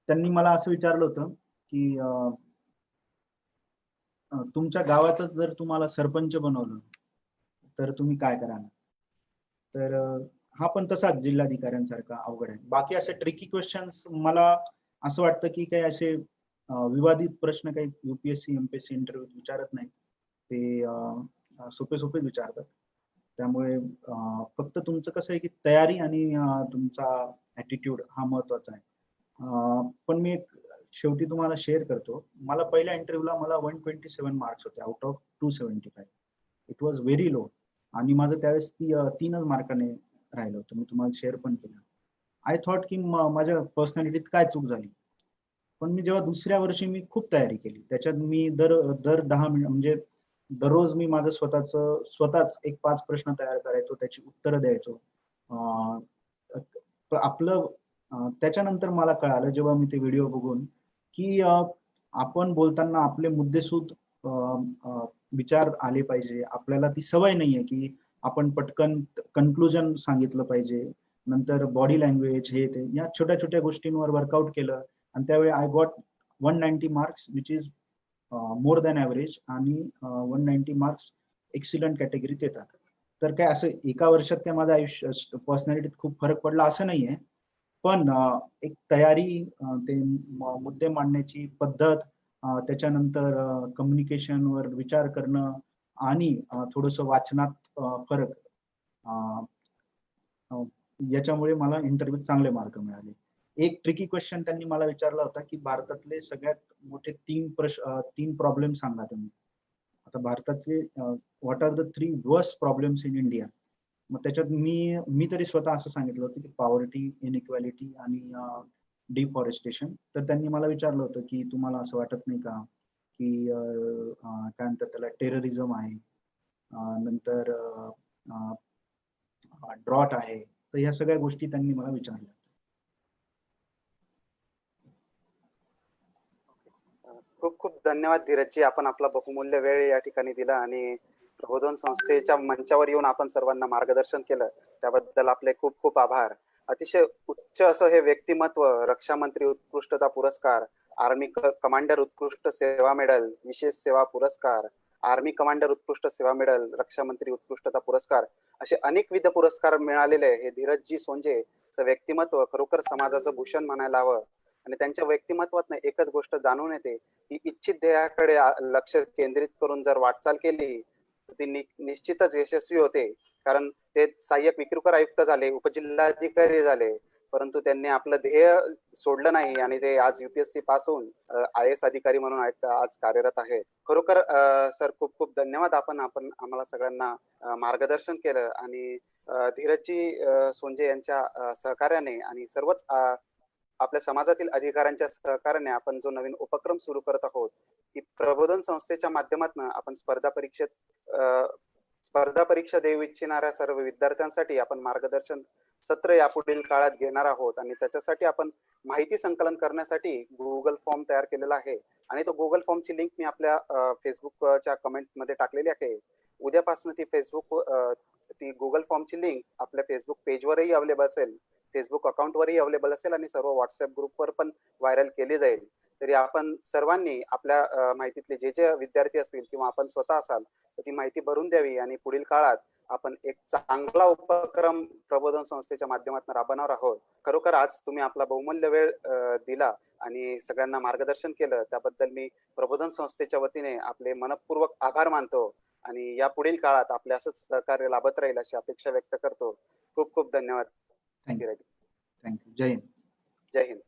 त्यांनी मला असं विचारलं होतं की तुमच्या गावाचं जर तुम्हाला सरपंच बनवलं तर तुम्ही काय कराल. तर हा पण तसाच जिल्हाधिकाऱ्यांसारखा अवघड आहे. बाकी असे ट्रिकी क्वेश्चन्स मला असं वाटतं की काही असे विवादित प्रश्न काही युपीएससी एमपीएससी इंटरव्ह्यू विचारत नाही, ते सोपे सोपे विचारतात. त्यामुळे फक्त तुमचं कसं आहे की तयारी आणि तुमचा ॲटिट्यूड हा महत्वाचा आहे. पण मी शेवटी तुम्हाला शेअर करतो, मला पहिल्या इंटरव्ह्यूला मला 127 मार्क्स होते out of 275. It was very low आणि माझं त्यावेळेस 3च मार्काने राहिलं होतं. मी तुम्हाला शेअर पण केलं. आय थॉट की माझ्या पर्सनॅलिटीत काय चूक झाली. पण मी जेव्हा दुसऱ्या वर्षी मी खूप तयारी केली, त्याच्यात मी दर 10 मिनिट म्हणजे दररोज मी माझं स्वतःच एक 5 प्रश्न तयार करायचो, त्याची उत्तरं द्यायचो. आपलं त्याच्यानंतर मला कळालं जेव्हा मी ते व्हिडिओ बघून की आपण बोलताना आपले मुद्देसूद विचार आले पाहिजे. आपल्याला ती सवय नाहीये की आपण पटकन कन्क्लुजन सांगितलं पाहिजे. नंतर बॉडी लँग्वेज हे ते या छोट्या छोट्या गोष्टींवर वर्कआउट केलं आणि त्यावेळी I got 190 marks which is more than average आणि 190 मार्क्स एक्सिलंट कॅटेगरीत येतात. तर काय असं एका वर्षात काय माझं आयुष्य पर्सनॅलिटीत खूप फरक पडला असं नाहीये. पण एक तयारी, ते मुद्दे मांडण्याची पद्धत, त्याच्यानंतर कम्युनिकेशनवर विचार करणं आणि थोडंसं वाचनात फरक, याच्यामुळे मला इंटरव्ह्यूत चांगले मार्क मिळाले. एक ट्रिकी क्वेश्चन त्यांनी मला विचारला होता की भारतातले सगळ्यात मोठे 3 प्रॉब्लेम सांगा तुम्ही. आता भारतातले what are the 3 worst problems in India. मग त्याच्यात मी तरी स्वतः असं सांगितलं होतं की पॉवर्टी, इनइक्वॅलिटी आणि डिफॉरेस्टेशन. तर त्यांनी मला विचारलं होतं की तुम्हाला असं वाटत नाही का की काय म्हणतात त्याला टेररिझम आहे, नंतर ड्रॉट आहे. तर ह्या सगळ्या गोष्टी त्यांनी मला विचारल्या. खूप खूप धन्यवाद धीरजजी. आपण आपला बहुमूल्य वेळ या ठिकाणी दिला आणि प्रबोधन संस्थेच्या मंचावर येऊन आपण सर्वांना मार्गदर्शन केलं, त्याबद्दल आपले खूप खूप आभार. अतिशय उच्च असं हे व्यक्तिमत्व, रक्षा मंत्री उत्कृष्टता पुरस्कार, आर्मी कमांडर उत्कृष्ट सेवा मेडल, विशेष सेवा पुरस्कार, आर्मी कमांडर उत्कृष्ट सेवा मेडल, रक्षा मंत्री उत्कृष्टता पुरस्कार, असे अनेकविध पुरस्कार मिळालेले हे धीरजजी सोंजे व्यक्तिमत्व खरोखर समाजाचं भूषण म्हणायला हवं. आणि त्यांच्या व्यक्तिमत्वात एकच गोष्ट जाणून येते की इच्छित ध्येयाकडे लक्ष केंद्रित करून जर वाटचाल केली तर ती निश्चितच यशस्वी होते. कारण ते सहाय्यक विक्रीकर आयुक्त झाले, उपजिल्हाधिकारी झाले, परंतु त्यांनी आपलं ध्येय सोडलं नाही आणि ते आज युपीएससी पास होऊन IAS अधिकारी म्हणून आज कार्यरत आहेत. खरोखर सर खूप खूप धन्यवाद. आपण आम्हाला सगळ्यांना मार्गदर्शन केलं आणि धीरजजी सोंजे यांच्या सहकार्याने आणि सर्वच आपल्या समाजातील अधिकाऱ्यांच्या सहकार्याने आपण जो नवीन उपक्रम सुरू करत आहोत की प्रबोधन संस्थेच्या माध्यमातून आपण स्पर्धा परीक्षा देऊ इच्छिणाऱ्या सर्व विद्यार्थ्यांसाठी आपण मार्गदर्शन सत्र यापुढील काळात घेणार आहोत आणि त्याच्यासाठी आपण माहिती संकलन करण्यासाठी गुगल फॉर्म तयार केलेला आहे आणि तो गुगल फॉर्मची लिंक मी आपल्या फेसबुकच्या कमेंट मध्ये टाकलेली आहे. उद्यापासून ती गुगल फॉर्मची लिंक आपल्या फेसबुक पेजवरही अवेलेबल असेल, फेसबुक अकाउंटवरही अवेलेबल असेल आणि सर्व व्हॉट्सअप ग्रुपवर पण व्हायरल केली जाईल. तरी आपण सर्वांनी आपल्या माहितीतले जे विद्यार्थी असतील किंवा आपण स्वतः असाल तर ती माहिती भरून द्यावी आणि पुढील काळात आपण एक चांगला उपक्रम प्रबोधन संस्थेच्या माध्यमातून राबवणार आहोत. खरोखर आज तुम्ही आपला बहुमूल्य वेळ दिला आणि सगळ्यांना मार्गदर्शन केलं, त्याबद्दल मी प्रबोधन संस्थेच्या वतीने आपले मनपूर्वक आभार मानतो आणि या पुढील काळात आपले असंच सहकार्य लाभत राहील अशी अपेक्षा व्यक्त करतो. खूप खूप धन्यवाद. थँक्यू. जय हिंद. जय हिंद.